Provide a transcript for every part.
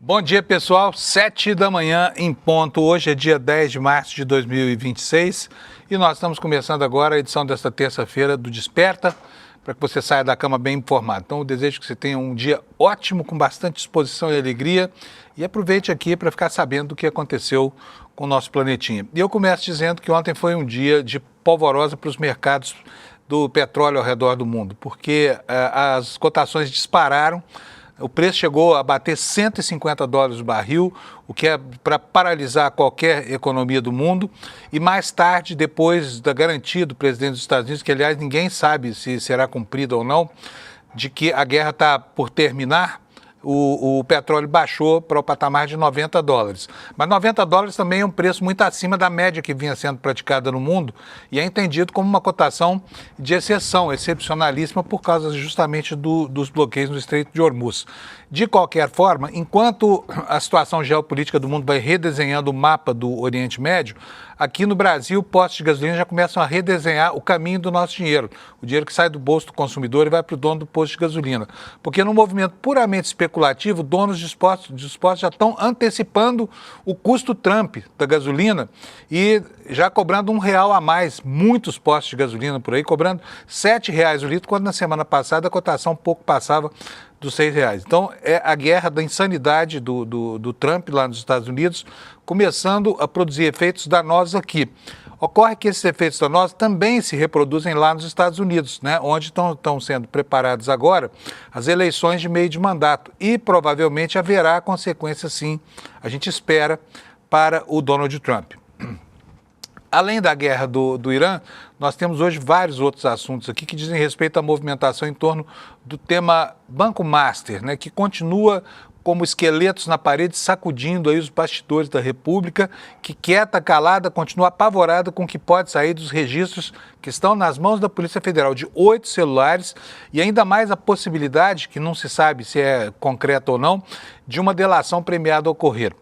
Bom dia, pessoal. 7 da manhã em ponto. Hoje é dia 10 de março de 2026 e nós estamos começando agora a edição desta terça-feira do Desperta, para que você saia da cama bem informado. Então, eu desejo que você tenha um dia ótimo, com bastante disposição e alegria, e aproveite aqui para ficar sabendo do que aconteceu com o nosso planetinha. E eu começo dizendo que ontem foi um dia de polvorosa para os mercados do petróleo ao redor do mundo, porque as cotações dispararam. O preço chegou a bater $150 o barril, o que é para paralisar qualquer economia do mundo. E mais tarde, depois da garantia do presidente dos Estados Unidos, que aliás ninguém sabe se será cumprida ou não, de que a guerra está por terminar, o petróleo baixou para o patamar de $90. Mas $90 também é um preço muito acima da média que vinha sendo praticada no mundo e é entendido como uma cotação de exceção, excepcionalíssima, por causa justamente dos bloqueios no Estreito de Hormuz. De qualquer forma, enquanto a situação geopolítica do mundo vai redesenhando o mapa do Oriente Médio, aqui no Brasil, postos de gasolina já começam a redesenhar o caminho do nosso dinheiro, o dinheiro que sai do bolso do consumidor e vai para o dono do posto de gasolina. Porque num movimento puramente especulativo, donos de postos já estão antecipando o custo Trump da gasolina e já cobrando R$1 a mais, muitos postos de gasolina por aí, cobrando R$7 o litro, quando na semana passada a cotação pouco passava dos R$6. Então, é a guerra da insanidade do Trump lá nos Estados Unidos, começando a produzir efeitos danosos aqui. Ocorre que esses efeitos danosos também se reproduzem lá nos Estados Unidos, né, onde estão sendo preparadas agora as eleições de meio de mandato. E provavelmente haverá consequências, sim, a gente espera, para o Donald Trump. Além da guerra do Irã, nós temos hoje vários outros assuntos aqui que dizem respeito à movimentação em torno do tema Banco Master, né, que continua como esqueletos na parede, sacudindo aí os bastidores da República, que quieta, calada, continua apavorada com o que pode sair dos registros que estão nas mãos da Polícia Federal de 8 celulares e ainda mais a possibilidade, que não se sabe se é concreta ou não, de uma delação premiada ocorrer.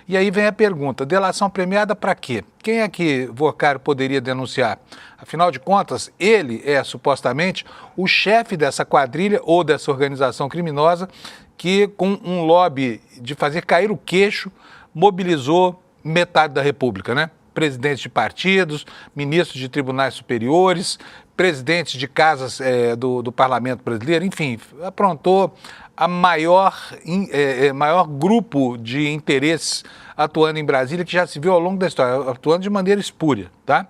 E aí vem a pergunta, delação premiada para quê? Quem é que Vorcari poderia denunciar? Afinal de contas, ele é supostamente o chefe dessa quadrilha ou dessa organização criminosa que, com um lobby de fazer cair o queixo, mobilizou metade da República, né? Presidentes de partidos, ministros de tribunais superiores, presidentes de casas do Parlamento brasileiro, enfim, aprontou a maior grupo de interesses atuando em Brasília que já se viu ao longo da história, atuando de maneira espúria, tá?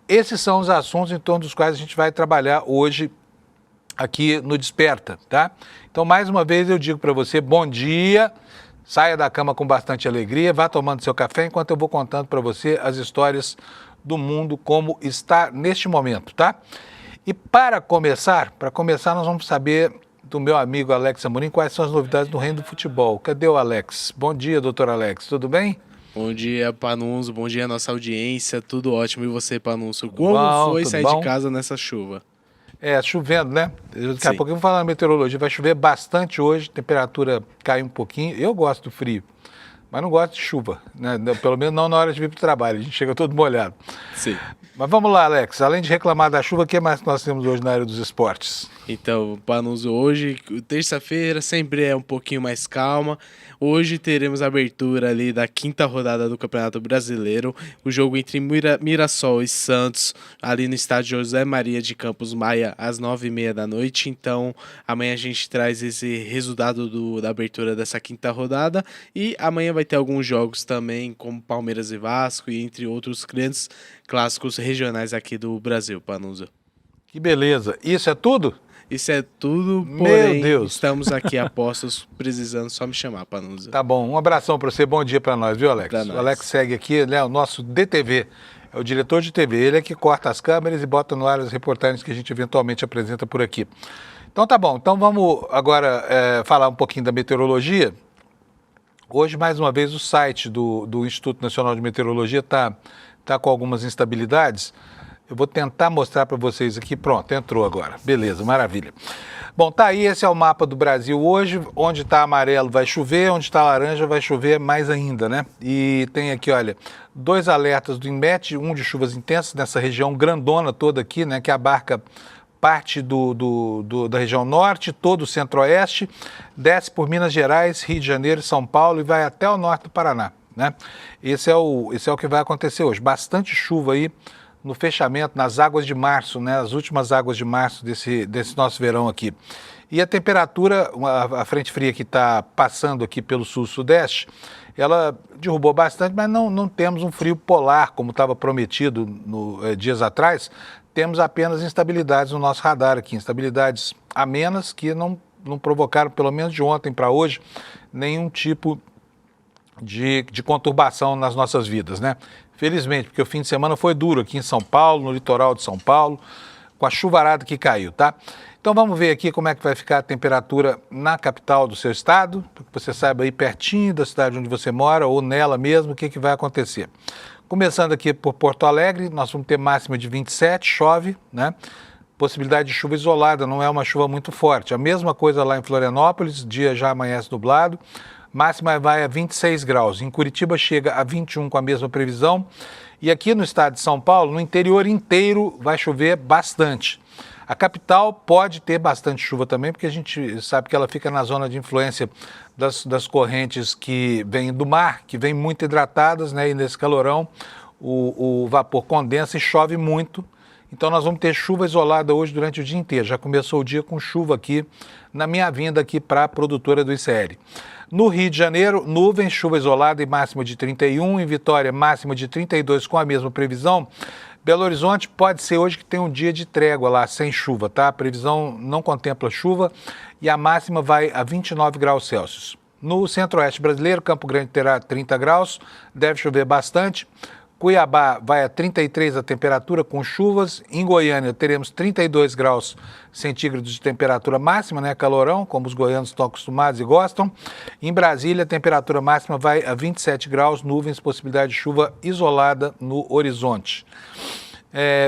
Esses são os assuntos em torno dos quais a gente vai trabalhar hoje aqui no Desperta, tá? Então, mais uma vez eu digo para você, bom dia, saia da cama com bastante alegria, vá tomando seu café enquanto eu vou contando para você as histórias do mundo como está neste momento, tá? E para começar nós vamos saber do meu amigo Alex Amorim quais são as novidades do reino do futebol. Cadê o Alex? Bom dia, doutor Alex, tudo bem? Bom dia, Panunzo, bom dia nossa audiência, tudo ótimo. E você, Panunzo, como foi sair de casa nessa chuva? Chovendo, né? Daqui a pouco eu vou falar na meteorologia, vai chover bastante hoje, temperatura cai um pouquinho. Eu gosto do frio, mas não gosto de chuva, né? Pelo menos não na hora de vir para o trabalho, a gente chega todo molhado. Sim. Mas vamos lá, Alex, além de reclamar da chuva, o que mais nós temos hoje na área dos esportes? Então, Panunzo, hoje, terça-feira, sempre é um pouquinho mais calma. Hoje teremos a abertura ali da 5ª rodada do Campeonato Brasileiro, o jogo entre Mirassol e Santos, ali no estádio José Maria de Campos Maia, às 9h30 da noite. Então, amanhã a gente traz esse resultado da abertura dessa 5ª rodada e amanhã vai ter alguns jogos também, como Palmeiras e Vasco, e entre outros grandes clássicos regionais aqui do Brasil, Panunzo. Que beleza. Isso é tudo? Isso é tudo, porém, meu Deus, estamos aqui a postos, precisando só me chamar, Panunzo. Tá bom, um abração para você, bom dia para nós, viu, Alex? Pra nós. O Alex segue aqui, né, o nosso DTV, é o diretor de TV, ele é que corta as câmeras e bota no ar as reportagens que a gente eventualmente apresenta por aqui. Então tá bom, então vamos agora falar um pouquinho da meteorologia. Hoje, mais uma vez, o site do Instituto Nacional de Meteorologia tá com algumas instabilidades. Eu vou tentar mostrar para vocês aqui. Pronto, entrou agora. Beleza, maravilha. Bom, tá aí, esse é o mapa do Brasil hoje. Onde está amarelo vai chover, onde está laranja vai chover mais ainda, né? E tem aqui, olha, 2 alertas do INMET, um de chuvas intensas nessa região grandona toda aqui, né, que abarca parte da região norte, todo o centro-oeste, desce por Minas Gerais, Rio de Janeiro, São Paulo e vai até o norte do Paraná, né? Esse é o que vai acontecer hoje. Bastante chuva aí no fechamento, nas águas de março, né? As últimas águas de março desse nosso verão aqui. E a temperatura, a frente fria que está passando aqui pelo sul-sudeste, ela derrubou bastante, mas não temos um frio polar, como estava prometido dias atrás. Temos apenas instabilidades no nosso radar aqui, instabilidades amenas que não provocaram, pelo menos de ontem para hoje, nenhum tipo de conturbação nas nossas vidas, né? Felizmente, porque o fim de semana foi duro aqui em São Paulo, no litoral de São Paulo, com a chuvarada que caiu, tá? Então vamos ver aqui como é que vai ficar a temperatura na capital do seu estado, para que você saiba aí pertinho da cidade onde você mora ou nela mesmo o que vai acontecer. Começando aqui por Porto Alegre, nós vamos ter máxima de 27, chove, né? Possibilidade de chuva isolada, não é uma chuva muito forte. A mesma coisa lá em Florianópolis, dia já amanhece nublado, máxima vai a 26 graus. Em Curitiba chega a 21 com a mesma previsão. E aqui no estado de São Paulo, no interior inteiro, vai chover bastante. A capital pode ter bastante chuva também, porque a gente sabe que ela fica na zona de influência das correntes que vêm do mar, que vêm muito hidratadas, né? E nesse calorão o vapor condensa e chove muito. Então nós vamos ter chuva isolada hoje durante o dia inteiro. Já começou o dia com chuva aqui na minha vinda aqui para a produtora do ICL. No Rio de Janeiro, nuvens, chuva isolada e máxima de 31. Em Vitória, máxima de 32 com a mesma previsão. Belo Horizonte pode ser hoje que tem um dia de trégua lá, sem chuva, tá? A previsão não contempla chuva e a máxima vai a 29 graus Celsius. No centro-oeste brasileiro, Campo Grande terá 30 graus, deve chover bastante. Cuiabá vai a 33 a temperatura com chuvas. Em Goiânia teremos 32 graus centígrados de temperatura máxima, né? Calorão, como os goianos estão acostumados e gostam. Em Brasília, a temperatura máxima vai a 27 graus, nuvens, possibilidade de chuva isolada no horizonte.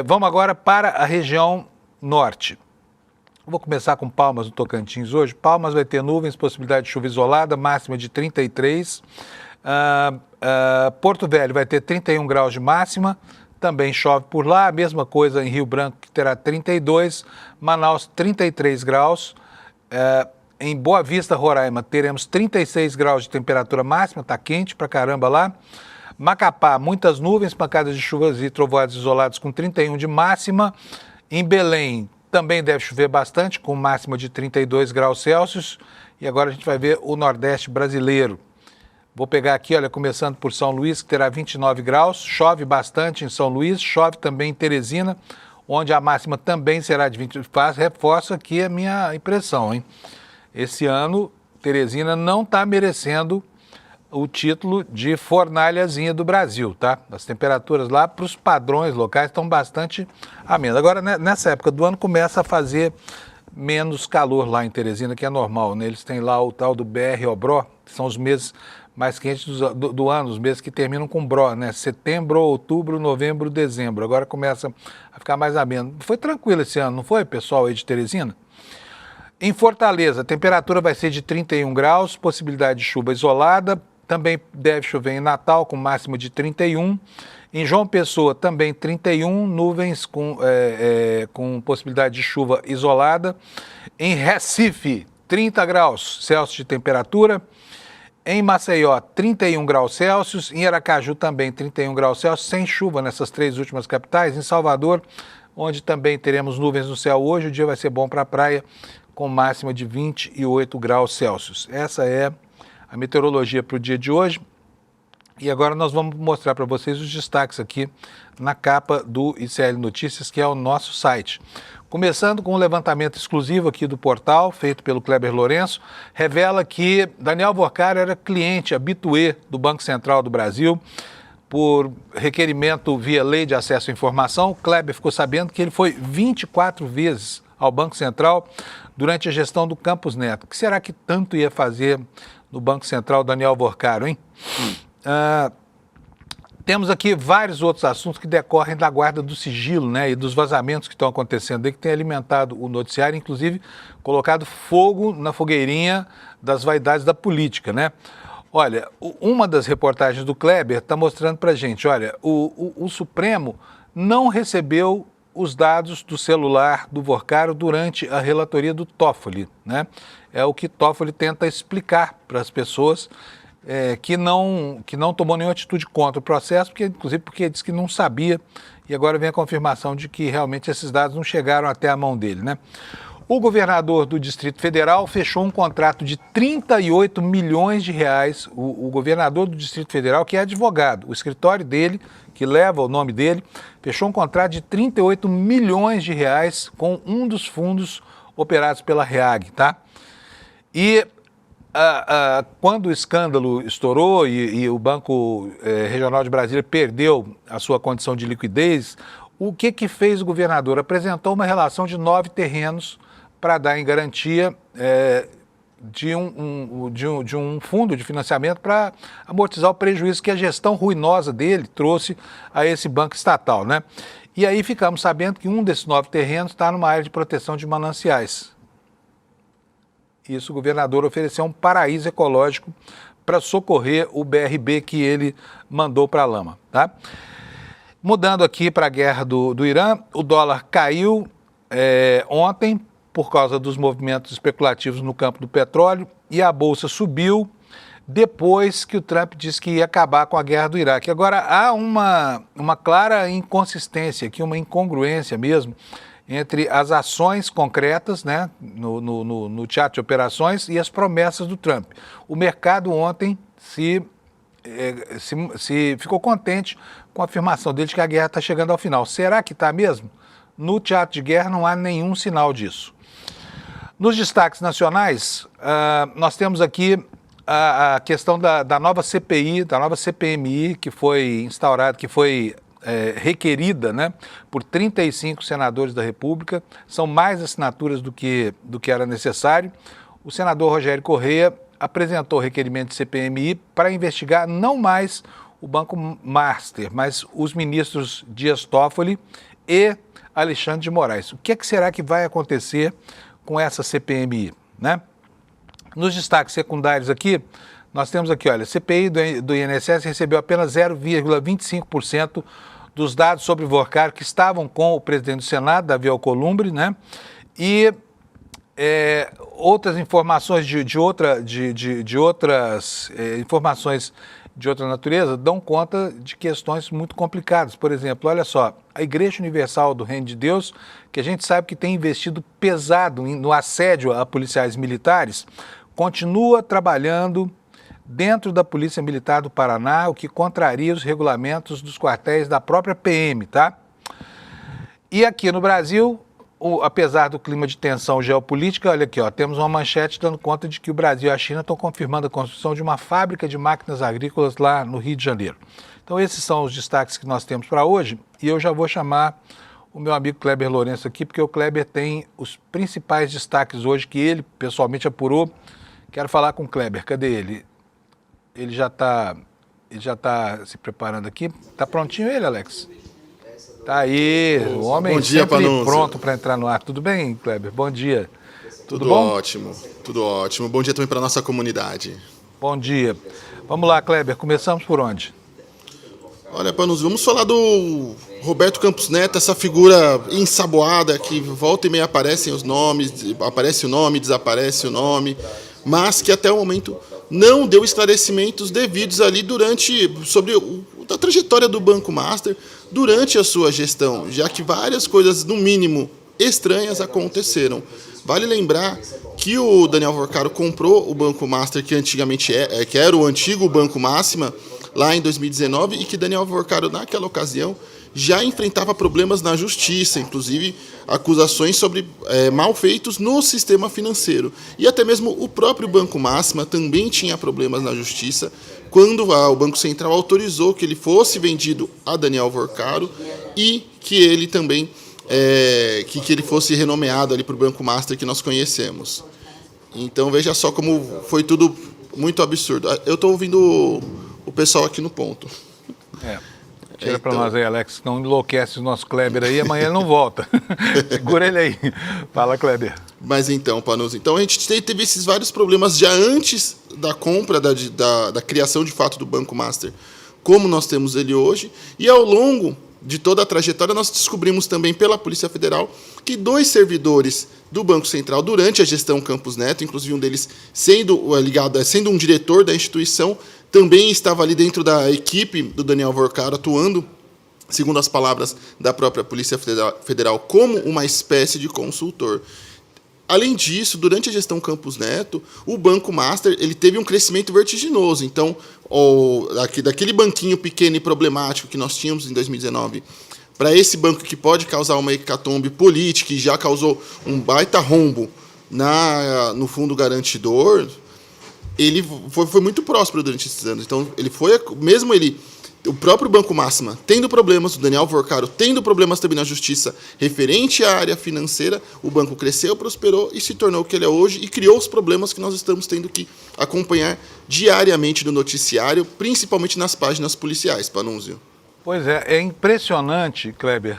Vamos agora para a região norte. Vou começar com Palmas, no Tocantins hoje. Palmas vai ter nuvens, possibilidade de chuva isolada, máxima de 33. Porto Velho vai ter 31 graus de máxima, também chove por lá, a mesma coisa em Rio Branco, que terá 32, Manaus 33 graus, em Boa Vista, Roraima, teremos 36 graus de temperatura máxima, tá quente pra caramba lá. Macapá, muitas nuvens, pancadas de chuvas e trovoadas isoladas com 31 de máxima. Em Belém, também deve chover bastante, com máxima de 32 graus Celsius. E agora a gente vai ver o Nordeste brasileiro. Vou pegar aqui, olha, começando por São Luís, que terá 29 graus, chove bastante em São Luís, chove também em Teresina, onde a máxima também será de 20. Reforço aqui a minha impressão, hein? Esse ano, Teresina não está merecendo o título de fornalhazinha do Brasil, tá? As temperaturas lá, para os padrões locais, estão bastante amenas. Agora, nessa época do ano, começa a fazer menos calor lá em Teresina, que é normal, né? Eles têm lá o tal do BR-Obró, que são os meses mais quentes do ano, os meses que terminam com bró, né? Setembro, outubro, novembro, dezembro. Agora começa a ficar mais ameno. Foi tranquilo esse ano, não foi, pessoal aí de Teresina? Em Fortaleza, a temperatura vai ser de 31 graus, possibilidade de chuva isolada. Também deve chover em Natal, com máxima de 31. Em João Pessoa, também 31, nuvens com possibilidade de chuva isolada. Em Recife, 30 graus Celsius de temperatura. Em Maceió, 31 graus Celsius. Em Aracaju, também 31 graus Celsius, sem chuva nessas três últimas capitais. Em Salvador, onde também teremos nuvens no céu hoje, o dia vai ser bom para a praia, com máxima de 28 graus Celsius. Essa é a meteorologia para o dia de hoje. E agora nós vamos mostrar para vocês os destaques aqui na capa do ICL Notícias, que é o nosso site. Começando com um levantamento exclusivo aqui do portal, feito pelo Kleber Lourenço, revela que Daniel Vorcari era cliente habitué do Banco Central do Brasil. Por requerimento via Lei de Acesso à Informação, o Kleber ficou sabendo que ele foi 24 vezes ao Banco Central durante a gestão do Campos Neto. O que será que tanto ia fazer no Banco Central Daniel Vorcari, hein? Temos aqui vários outros assuntos que decorrem da guarda do sigilo, né, e dos vazamentos que estão acontecendo aí, que tem alimentado o noticiário, inclusive colocado fogo na fogueirinha das vaidades da política, né? Olha, uma das reportagens do Kleber está mostrando para a gente, olha, o Supremo não recebeu os dados do celular do Vorcaro durante a relatoria do Toffoli, né? É o que Toffoli tenta explicar para as pessoas que não tomou nenhuma atitude contra o processo, inclusive porque disse que não sabia, e agora vem a confirmação de que realmente esses dados não chegaram até a mão dele, né? O governador do Distrito Federal fechou um contrato de 38 milhões de reais. O governador do Distrito Federal, que é advogado, o escritório dele, que leva o nome dele, fechou um contrato de 38 milhões de reais com um dos fundos operados pela REAG, tá? E quando o escândalo estourou e o Banco Regional de Brasília perdeu a sua condição de liquidez, o que fez o governador? Apresentou uma relação de 9 terrenos para dar em garantia de um fundo de financiamento para amortizar o prejuízo que a gestão ruinosa dele trouxe a esse banco estatal, né? E aí ficamos sabendo que um desses 9 terrenos está numa área de proteção de mananciais. Isso, o governador ofereceu um paraíso ecológico para socorrer o BRB que ele mandou para a lama, tá? Mudando aqui para a guerra do Irã, o dólar caiu ontem por causa dos movimentos especulativos no campo do petróleo e a Bolsa subiu depois que o Trump disse que ia acabar com a guerra do Iraque. Agora, há uma clara inconsistência aqui, uma incongruência mesmo, entre as ações concretas, né, no teatro de operações e as promessas do Trump. O mercado ontem se ficou contente com a afirmação dele de que a guerra está chegando ao final. Será que está mesmo? No teatro de guerra não há nenhum sinal disso. Nos destaques nacionais, nós temos aqui a questão da nova CPI, da nova CPMI, que foi instaurada, que foi requerida, né, por 35 senadores da República. São mais assinaturas do que era necessário. O senador Rogério Correia apresentou o requerimento de CPMI para investigar não mais o Banco Master, mas os ministros Dias Toffoli e Alexandre de Moraes. O que será que vai acontecer com essa CPMI, né? Nos destaques secundários aqui, nós temos aqui, olha, a CPI do INSS recebeu apenas 0,25% dos dados sobre o Vorcaro que estavam com o presidente do Senado, Davi Alcolumbre, né? E outras informações de outras informações de outra natureza dão conta de questões muito complicadas. Por exemplo, olha só, a Igreja Universal do Reino de Deus, que a gente sabe que tem investido pesado no assédio a policiais militares, continua trabalhando dentro da Polícia Militar do Paraná, o que contraria os regulamentos dos quartéis da própria PM, tá? E aqui no Brasil, apesar do clima de tensão geopolítica, olha aqui, ó, temos uma manchete dando conta de que o Brasil e a China estão confirmando a construção de uma fábrica de máquinas agrícolas lá no Rio de Janeiro. Então esses são os destaques que nós temos para hoje e eu já vou chamar o meu amigo Kleber Lourenço aqui, porque o Kleber tem os principais destaques hoje que ele pessoalmente apurou. Quero falar com o Kleber, cadê ele? Ele já está se preparando aqui. Está prontinho ele, Alex? Tá aí, o homem sempre pronto para entrar no ar. Tudo bem, Kleber? Bom dia. Tudo bom? Ótimo, tudo ótimo. Bom dia também para a nossa comunidade. Bom dia. Vamos lá, Kleber, começamos por onde? Olha, Panuso, vamos falar do Roberto Campos Neto, essa figura ensaboada que volta e meia aparecem os nomes, aparece o nome, desaparece o nome, mas que até o momento não deu esclarecimentos devidos ali sobre a trajetória do Banco Master durante a sua gestão, já que várias coisas, no mínimo, estranhas aconteceram. Vale lembrar que o Daniel Vorcaro comprou o Banco Master, que antigamente que era o antigo Banco Máxima, lá em 2019, e que Daniel Vorcaro, naquela ocasião, já enfrentava problemas na justiça, inclusive acusações sobre malfeitos no sistema financeiro. E até mesmo o próprio Banco Máxima também tinha problemas na justiça, quando o Banco Central autorizou que ele fosse vendido a Daniel Vorcaro e que ele também que ele fosse renomeado ali para o Banco Master que nós conhecemos. Então veja só como foi tudo muito absurdo. Eu estou ouvindo o pessoal aqui no ponto. Tira para nós aí, Alex, não enlouquece o nosso Kleber aí, amanhã ele não volta. Segura ele aí. Fala, Kleber. Mas então, Panuso, então a gente teve esses vários problemas já antes da compra, da criação de fato do Banco Master, como nós temos ele hoje, e ao longo de toda a trajetória, nós descobrimos também pela Polícia Federal que 2 servidores do Banco Central, durante a gestão Campos Neto, inclusive um deles sendo um diretor da instituição, também estava ali dentro da equipe do Daniel Vorcaro, atuando, segundo as palavras da própria Polícia Federal, como uma espécie de consultor. Além disso, durante a gestão Campos Neto, o Banco Master ele teve um crescimento vertiginoso. Então, daquele banquinho pequeno e problemático que nós tínhamos em 2019, para esse banco que pode causar uma hecatombe política e já causou um baita rombo no fundo garantidor, ele foi muito próspero durante esses anos. Então, o próprio Banco Máxima tendo problemas, o Daniel Vorcaro tendo problemas também na justiça referente à área financeira, o banco cresceu, prosperou e se tornou o que ele é hoje e criou os problemas que nós estamos tendo que acompanhar diariamente no noticiário, principalmente nas páginas policiais, Panunzio. Pois é impressionante, Kleber,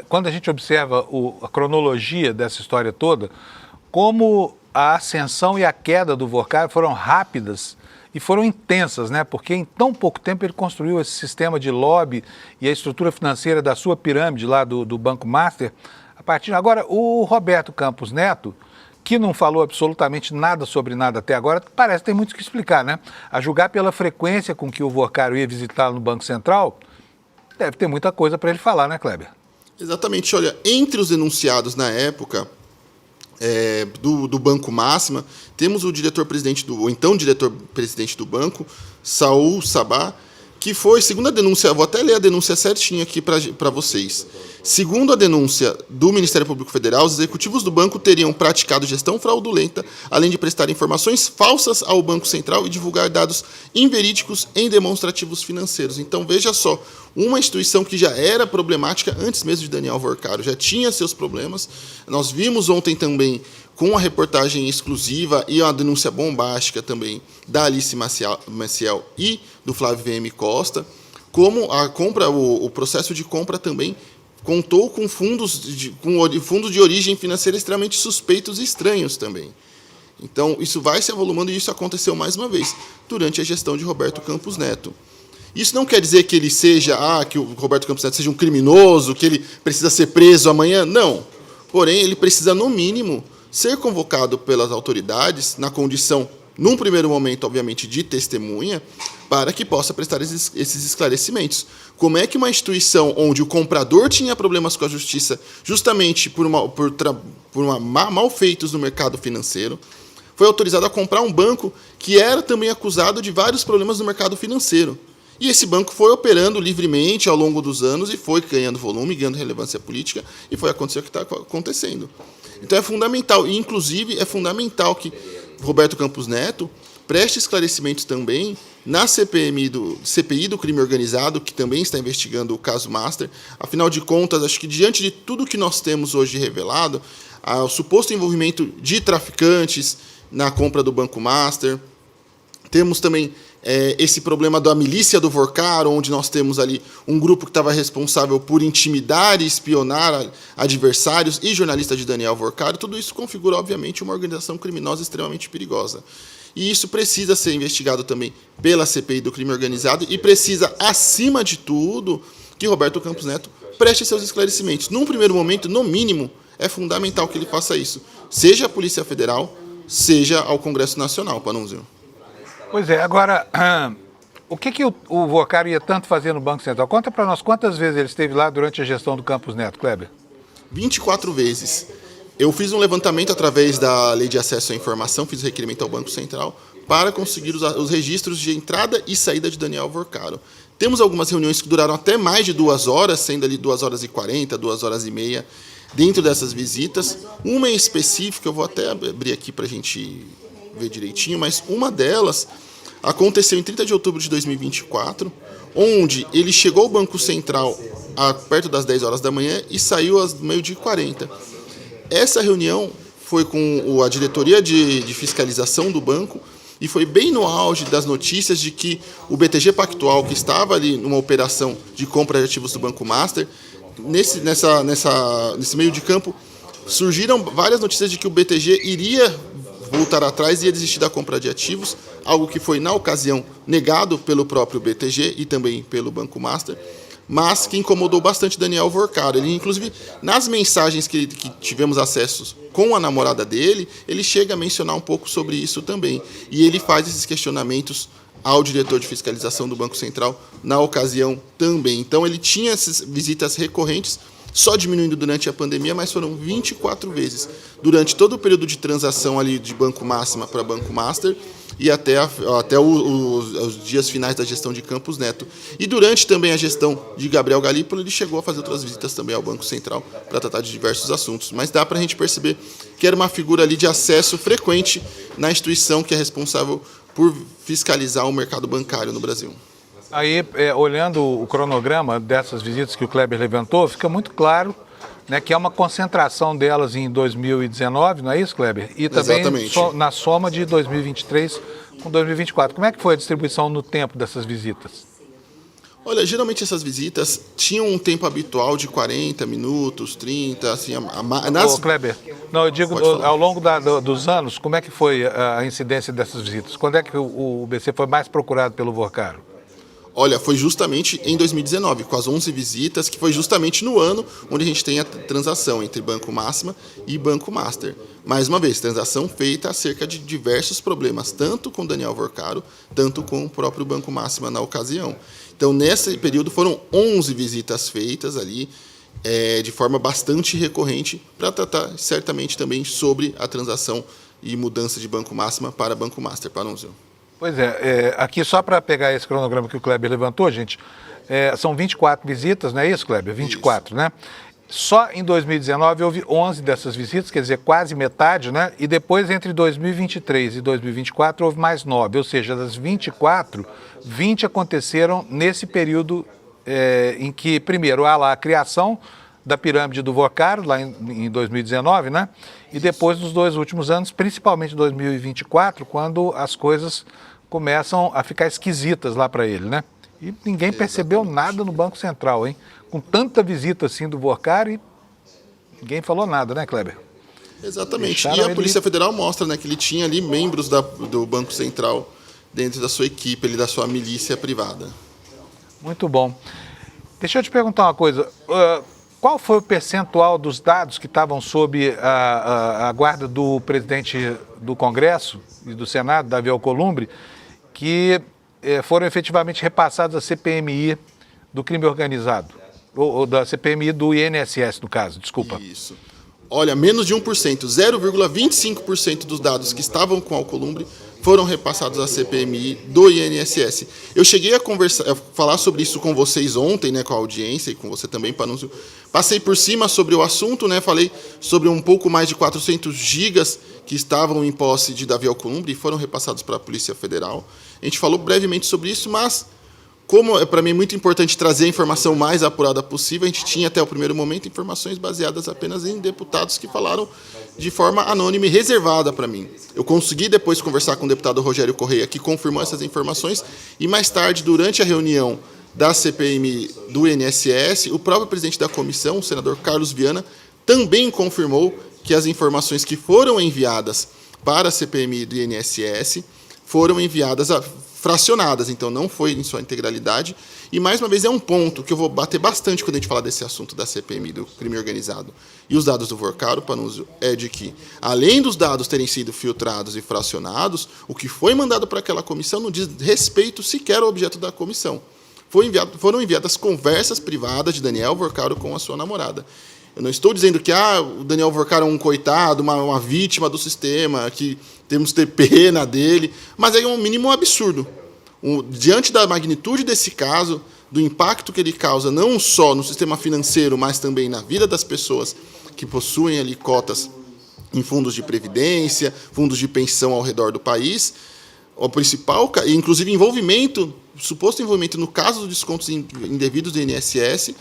quando a gente observa a cronologia dessa história toda, como a ascensão e a queda do Vorcaro foram rápidas e foram intensas, né? Porque em tão pouco tempo ele construiu esse sistema de lobby e a estrutura financeira da sua pirâmide lá do Banco Master. Agora, o Roberto Campos Neto, que não falou absolutamente nada sobre nada até agora, parece que tem muito o que explicar, né? A julgar pela frequência com que o Vorcaro ia visitá-lo no Banco Central, deve ter muita coisa para ele falar, né, Kleber? Exatamente. Olha, entre os denunciados na época do Banco Máxima, temos o então diretor-presidente do banco, Saul Sabah, que foi, segundo a denúncia, vou até ler a denúncia certinha aqui para vocês. Segundo a denúncia do Ministério Público Federal, os executivos do banco teriam praticado gestão fraudulenta, além de prestar informações falsas ao Banco Central e divulgar dados inverídicos em demonstrativos financeiros. Então, veja só, uma instituição que já era problemática antes mesmo de Daniel Vorcaro, já tinha seus problemas. Nós vimos ontem também, com a reportagem exclusiva e uma denúncia bombástica também da Alice Maciel e do Flávio VM Costa, como o processo de compra também contou com fundos de origem financeira extremamente suspeitos e estranhos também. Então, isso vai se avolumando e isso aconteceu mais uma vez durante a gestão de Roberto Campos Neto. Isso não quer dizer que ele que o Roberto Campos Neto seja um criminoso, que ele precisa ser preso amanhã, não. Porém, ele precisa, no mínimo, ser convocado pelas autoridades na condição, num primeiro momento, obviamente, de testemunha, para que possa prestar esses esclarecimentos. Como é que uma instituição onde o comprador tinha problemas com a justiça justamente por malfeitos no mercado financeiro, foi autorizado a comprar um banco que era também acusado de vários problemas no mercado financeiro. E esse banco foi operando livremente ao longo dos anos e foi ganhando volume, ganhando relevância política, e foi acontecer o que está acontecendo. Então é fundamental, e inclusive é fundamental que Roberto Campos Neto preste esclarecimentos também na CPI do crime organizado, que também está investigando o caso Master. Afinal de contas, acho que diante de tudo que nós temos hoje revelado, o suposto envolvimento de traficantes na compra do Banco Master, temos também esse problema da milícia do Vorcaro, onde nós temos ali um grupo que estava responsável por intimidar e espionar adversários e jornalistas de Daniel Vorcaro. Tudo isso configura, obviamente, uma organização criminosa extremamente perigosa. E isso precisa ser investigado também pela CPI do crime organizado e precisa, acima de tudo, que Roberto Campos Neto preste seus esclarecimentos. Num primeiro momento, no mínimo, é fundamental que ele faça isso, seja a Polícia Federal, seja ao Congresso Nacional, Panunzio. Pois é, agora, o que o Vorcaro ia tanto fazer no Banco Central? Conta para nós quantas vezes ele esteve lá durante a gestão do Campos Neto, Kleber? 24 vezes. Eu fiz um levantamento através da Lei de Acesso à Informação, fiz requerimento ao Banco Central para conseguir os registros de entrada e saída de Daniel Vorcaro. Temos algumas reuniões que duraram até mais de 2 horas, sendo ali 2h40, 2h30, dentro dessas visitas. Uma em específico, eu vou até abrir aqui para a gente ver direitinho, mas uma delas aconteceu em 30 de outubro de 2024, onde ele chegou ao Banco Central perto das 10 horas da manhã e saiu às 12h40. Essa reunião foi com a diretoria de fiscalização do banco e foi bem no auge das notícias de que o BTG Pactual, que estava ali numa operação de compra de ativos do Banco Master, nesse meio de campo, surgiram várias notícias de que o BTG iria voltar atrás e ia desistir da compra de ativos, algo que foi, na ocasião, negado pelo próprio BTG e também pelo Banco Master. mas que incomodou bastante Daniel Vorcaro. Ele, inclusive, nas mensagens que tivemos acesso com a namorada dele, ele chega a mencionar um pouco sobre isso também. E ele faz esses questionamentos ao diretor de fiscalização do Banco Central na ocasião também. Então, ele tinha essas visitas recorrentes, só diminuindo durante a pandemia, mas foram 24 vezes durante todo o período de transação ali de Banco Máxima para Banco Master e até os dias finais da gestão de Campos Neto. E durante também a gestão de Gabriel Galípolo, ele chegou a fazer outras visitas também ao Banco Central para tratar de diversos assuntos. Mas dá para a gente perceber que era uma figura ali de acesso frequente na instituição que é responsável por fiscalizar o mercado bancário no Brasil. Aí, olhando o cronograma dessas visitas que o Kleber levantou, fica muito claro, né, que é uma concentração delas em 2019, não é isso, Kleber? E também na soma de 2023 com 2024. Como é que foi a distribuição no tempo dessas visitas? Olha, geralmente essas visitas tinham um tempo habitual de 40 minutos, 30, assim... Ô, Kleber, não, eu digo, ao longo dos anos, como é que foi a incidência dessas visitas? Quando é que o BC foi mais procurado pelo Vorcaro? Olha, foi justamente em 2019, com as 11 visitas, que foi justamente no ano onde a gente tem a transação entre Banco Máxima e Banco Master. Mais uma vez, transação feita acerca de diversos problemas, tanto com Daniel Vorcaro, tanto com o próprio Banco Máxima na ocasião. Então, nesse período, foram 11 visitas feitas ali, de forma bastante recorrente, para tratar certamente também sobre a transação e mudança de Banco Máxima para Banco Master, Panunzio. Pois aqui só para pegar esse cronograma que o Kleber levantou, gente, são 24 visitas, não é isso, Kleber? 24, isso. Né? Só em 2019 houve 11 dessas visitas, quer dizer, quase metade, né? E depois, entre 2023 e 2024, houve mais 9, ou seja, das 24, 20 aconteceram nesse período em que, primeiro, há lá a criação da pirâmide do Vorcaro, lá em 2019, né? E depois, nos 2 últimos anos, principalmente 2024, quando as coisas começam a ficar esquisitas lá para ele, né? E ninguém percebeu nada no Banco Central, hein? Com tanta visita assim do Vorcaro e ninguém falou nada, né, Kleber? Exatamente. E a Polícia Federal mostra, né, que ele tinha ali membros do Banco Central dentro da sua equipe, da sua milícia privada. Muito bom. Deixa eu te perguntar uma coisa. Qual foi o percentual dos dados que estavam sob a guarda do presidente do Congresso e do Senado, Davi Alcolumbre, que foram efetivamente repassados à CPMI do crime organizado? Ou da CPMI do INSS, no caso, desculpa. Isso. Olha, menos de 1%, 0,25% dos dados que estavam com Alcolumbre foram repassados à CPMI do INSS. Eu cheguei a falar sobre isso com vocês ontem, né, com a audiência e com você também, Panunzio. Passei por cima sobre o assunto, né, falei sobre um pouco mais de 400 gigas que estavam em posse de Davi Alcolumbre e foram repassados para a Polícia Federal. A gente falou brevemente sobre isso, mas como para mim é muito importante trazer a informação mais apurada possível, a gente tinha até o primeiro momento informações baseadas apenas em deputados que falaram de forma anônima e reservada para mim. Eu consegui depois conversar com o deputado Rogério Correia, que confirmou essas informações, e mais tarde, durante a reunião da CPMI do INSS, o próprio presidente da comissão, o senador Carlos Viana, também confirmou que as informações que foram enviadas para a CPMI do INSS foram enviadas fracionadas, então não foi em sua integralidade. E, mais uma vez, é um ponto que eu vou bater bastante quando a gente falar desse assunto da CPMI, do crime organizado. E os dados do Vorcaro, Panunzio, é de que, além dos dados terem sido filtrados e fracionados, o que foi mandado para aquela comissão não diz respeito sequer ao objeto da comissão. Foram enviadas conversas privadas de Daniel Vorcaro com a sua namorada. Eu não estou dizendo que o Daniel Vorcaro é um coitado, uma vítima do sistema, que temos que ter pena dele, mas é um mínimo absurdo. Diante da magnitude desse caso, do impacto que ele causa não só no sistema financeiro, mas também na vida das pessoas que possuem ali cotas em fundos de previdência, fundos de pensão ao redor do país, o principal, inclusive suposto envolvimento no caso dos descontos indevidos do INSS,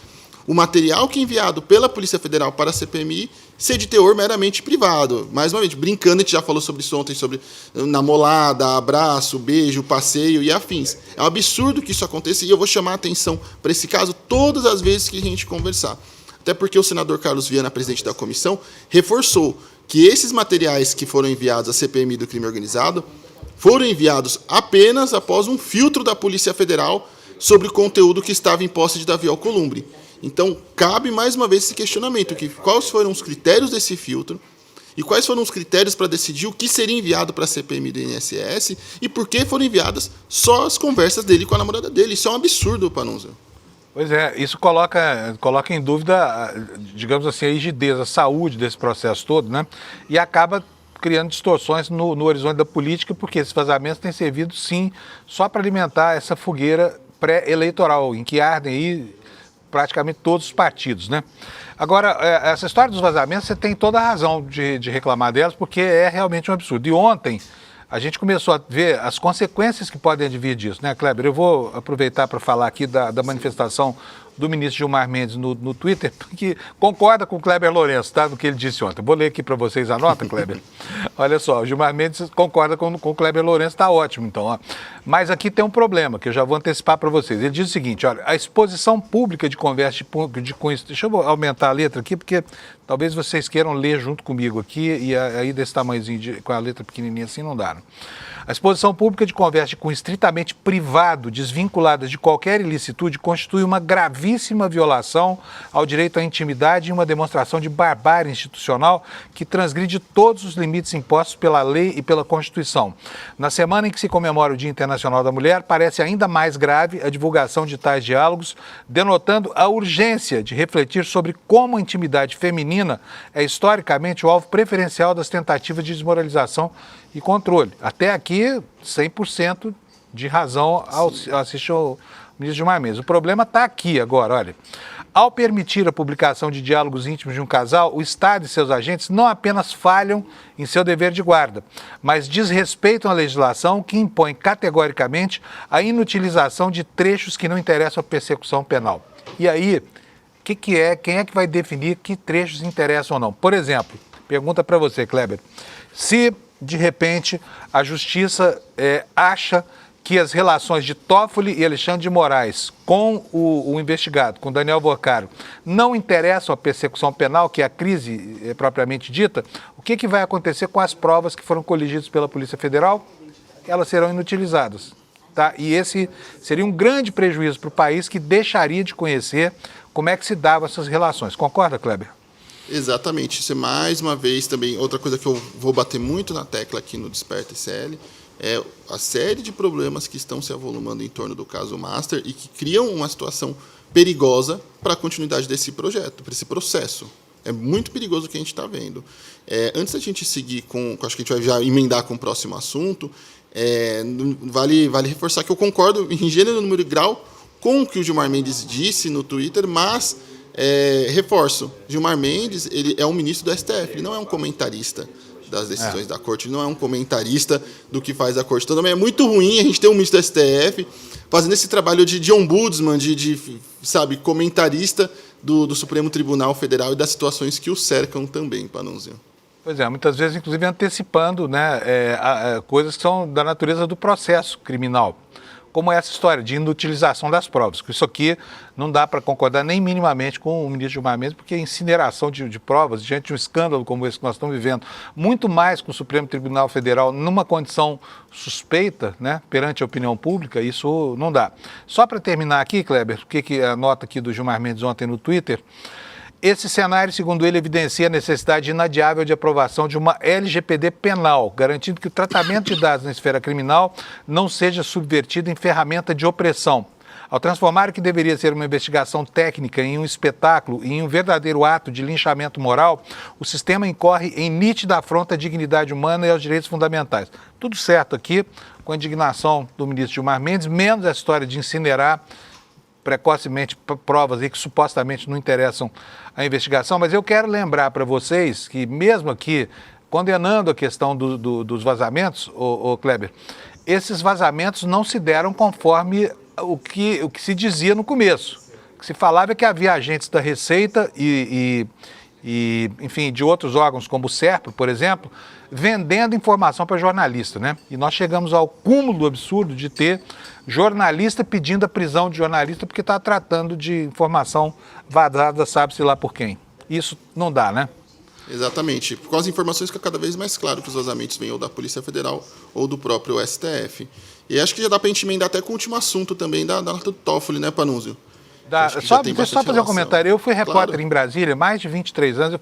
o material que é enviado pela Polícia Federal para a CPMI ser de teor meramente privado. Mais uma vez, brincando, a gente já falou sobre isso ontem, sobre namorada, abraço, beijo, passeio e afins. É um absurdo que isso aconteça e eu vou chamar a atenção para esse caso todas as vezes que a gente conversar. Até porque o senador Carlos Viana, presidente da comissão, reforçou que esses materiais que foram enviados à CPMI do crime organizado foram enviados apenas após um filtro da Polícia Federal sobre o conteúdo que estava em posse de Davi Alcolumbre. Então, cabe mais uma vez esse questionamento, quais foram os critérios desse filtro e quais foram os critérios para decidir o que seria enviado para a CPMI do INSS e por que foram enviadas só as conversas dele com a namorada dele. Isso é um absurdo, Panunzio. Pois é, isso coloca em dúvida, digamos assim, a rigidez, a saúde desse processo todo, né? E acaba criando distorções no horizonte da política, porque esses vazamentos têm servido, sim, só para alimentar essa fogueira pré-eleitoral, em que ardem aí praticamente todos os partidos, né? Agora, essa história dos vazamentos, você tem toda a razão de reclamar delas, porque é realmente um absurdo. E ontem, a gente começou a ver as consequências que podem advir disso, né, Kleber? Eu vou aproveitar para falar aqui da manifestação do ministro Gilmar Mendes no Twitter, que concorda com o Kleber Lourenço, tá? No que ele disse ontem. Vou ler aqui para vocês, anota, Kleber. Olha só, o Gilmar Mendes concorda com o Kleber Lourenço, está ótimo, então. Ó. Mas aqui tem um problema, que eu já vou antecipar para vocês. Ele diz o seguinte, olha, a exposição pública de conversa de cunho... Deixa eu aumentar a letra aqui, porque talvez vocês queiram ler junto comigo aqui, e aí desse tamanhozinho, com a letra pequenininha assim, não dá, né? A exposição pública de conversa de cunho estritamente privado, desvinculadas de qualquer ilicitude, constitui uma gravíssima violação ao direito à intimidade e uma demonstração de barbárie institucional que transgride todos os limites impostos pela lei e pela Constituição. Na semana em que se comemora o Dia Internacional da Mulher, parece ainda mais grave a divulgação de tais diálogos, denotando a urgência de refletir sobre como a intimidade feminina é historicamente o alvo preferencial das tentativas de desmoralização e controle. Até aqui, 100% de razão assiste ao ministro Gilmar Mendes. O problema está aqui agora, olha. Ao permitir a publicação de diálogos íntimos de um casal, o Estado e seus agentes não apenas falham em seu dever de guarda, mas desrespeitam a legislação que impõe categoricamente a inutilização de trechos que não interessam à persecução penal. E aí, quem é que vai definir que trechos interessam ou não? Por exemplo, pergunta para você, Kleber, se de repente a Justiça acha que as relações de Toffoli e Alexandre de Moraes com o investigado, com Daniel Boccaro, não interessam a persecução penal, que é a crise propriamente dita, o que vai acontecer com as provas que foram coligidas pela Polícia Federal? Elas serão inutilizadas. Tá? E esse seria um grande prejuízo para o país, que deixaria de conhecer como é que se davam essas relações. Concorda, Kleber? Exatamente. Isso é mais uma vez também outra coisa que eu vou bater muito na tecla aqui no Desperta ICL, é a série de problemas que estão se avolumando em torno do caso Master e que criam uma situação perigosa para a continuidade desse projeto, para esse processo. É muito perigoso o que a gente está vendo. Antes da gente seguir acho que a gente vai já emendar com o próximo assunto, vale reforçar que eu concordo em gênero, número e grau com o que o Gilmar Mendes disse no Twitter, mas reforço, Gilmar Mendes ele é um ministro do STF, ele não é um comentarista das decisões da Corte, ele não é um comentarista do que faz a Corte. Então também é muito ruim a gente ter um ministro do STF fazendo esse trabalho de ombudsman, sabe, comentarista do Supremo Tribunal Federal e das situações que o cercam também, Panunzio. Pois é, muitas vezes inclusive antecipando, né, coisas que são da natureza do processo criminal, como essa história de inutilização das provas. Isso aqui não dá para concordar nem minimamente com o ministro Gilmar Mendes, porque a incineração de provas, diante de um escândalo como esse que nós estamos vivendo, muito mais com o Supremo Tribunal Federal numa condição suspeita, né, perante a opinião pública, isso não dá. Só para terminar aqui, Kleber, o que a nota aqui do Gilmar Mendes ontem no Twitter, esse cenário, segundo ele, evidencia a necessidade inadiável de aprovação de uma LGPD penal, garantindo que o tratamento de dados na esfera criminal não seja subvertido em ferramenta de opressão. Ao transformar o que deveria ser uma investigação técnica em um espetáculo e em um verdadeiro ato de linchamento moral, o sistema incorre em nítida afronta à dignidade humana e aos direitos fundamentais. Tudo certo aqui, com a indignação do ministro Gilmar Mendes, menos a história de incinerar precocemente provas aí que supostamente não interessam à investigação, mas eu quero lembrar para vocês que mesmo aqui, condenando a questão dos vazamentos, Kleber, esses vazamentos não se deram conforme o que se dizia no começo. O que se falava é que havia agentes da Receita e enfim, de outros órgãos, como o SERPRO, por exemplo, vendendo informação para jornalista, né? E nós chegamos ao cúmulo absurdo de ter jornalista pedindo a prisão de jornalista porque está tratando de informação vazada, sabe-se lá por quem. Isso não dá, né? Exatamente. Com as informações fica cada vez mais claro que os vazamentos vêm ou da Polícia Federal ou do próprio STF. E acho que já dá para a gente emendar até com o último assunto também da nota do Toffoli, né, Panunzio? Deixa eu só fazer um comentário. Eu fui repórter Claro. Em Brasília, mais de 23 anos.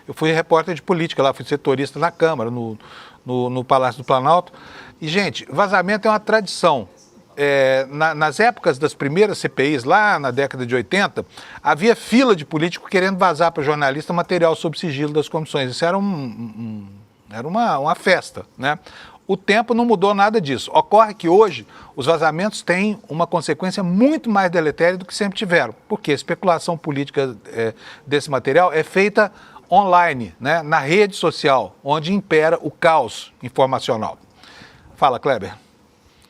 Eu fui repórter de política lá, fui setorista na Câmara, no Palácio do Planalto. E, gente, vazamento é uma tradição. Nas épocas das primeiras CPIs, lá na década de 80, havia fila de político querendo vazar para jornalista material sob sigilo das comissões. Isso era uma festa, né? O tempo não mudou nada disso. Ocorre que hoje os vazamentos têm uma consequência muito mais deletéria do que sempre tiveram, porque a especulação política desse material é feita online, né, na rede social, onde impera o caos informacional. Fala, Kleber.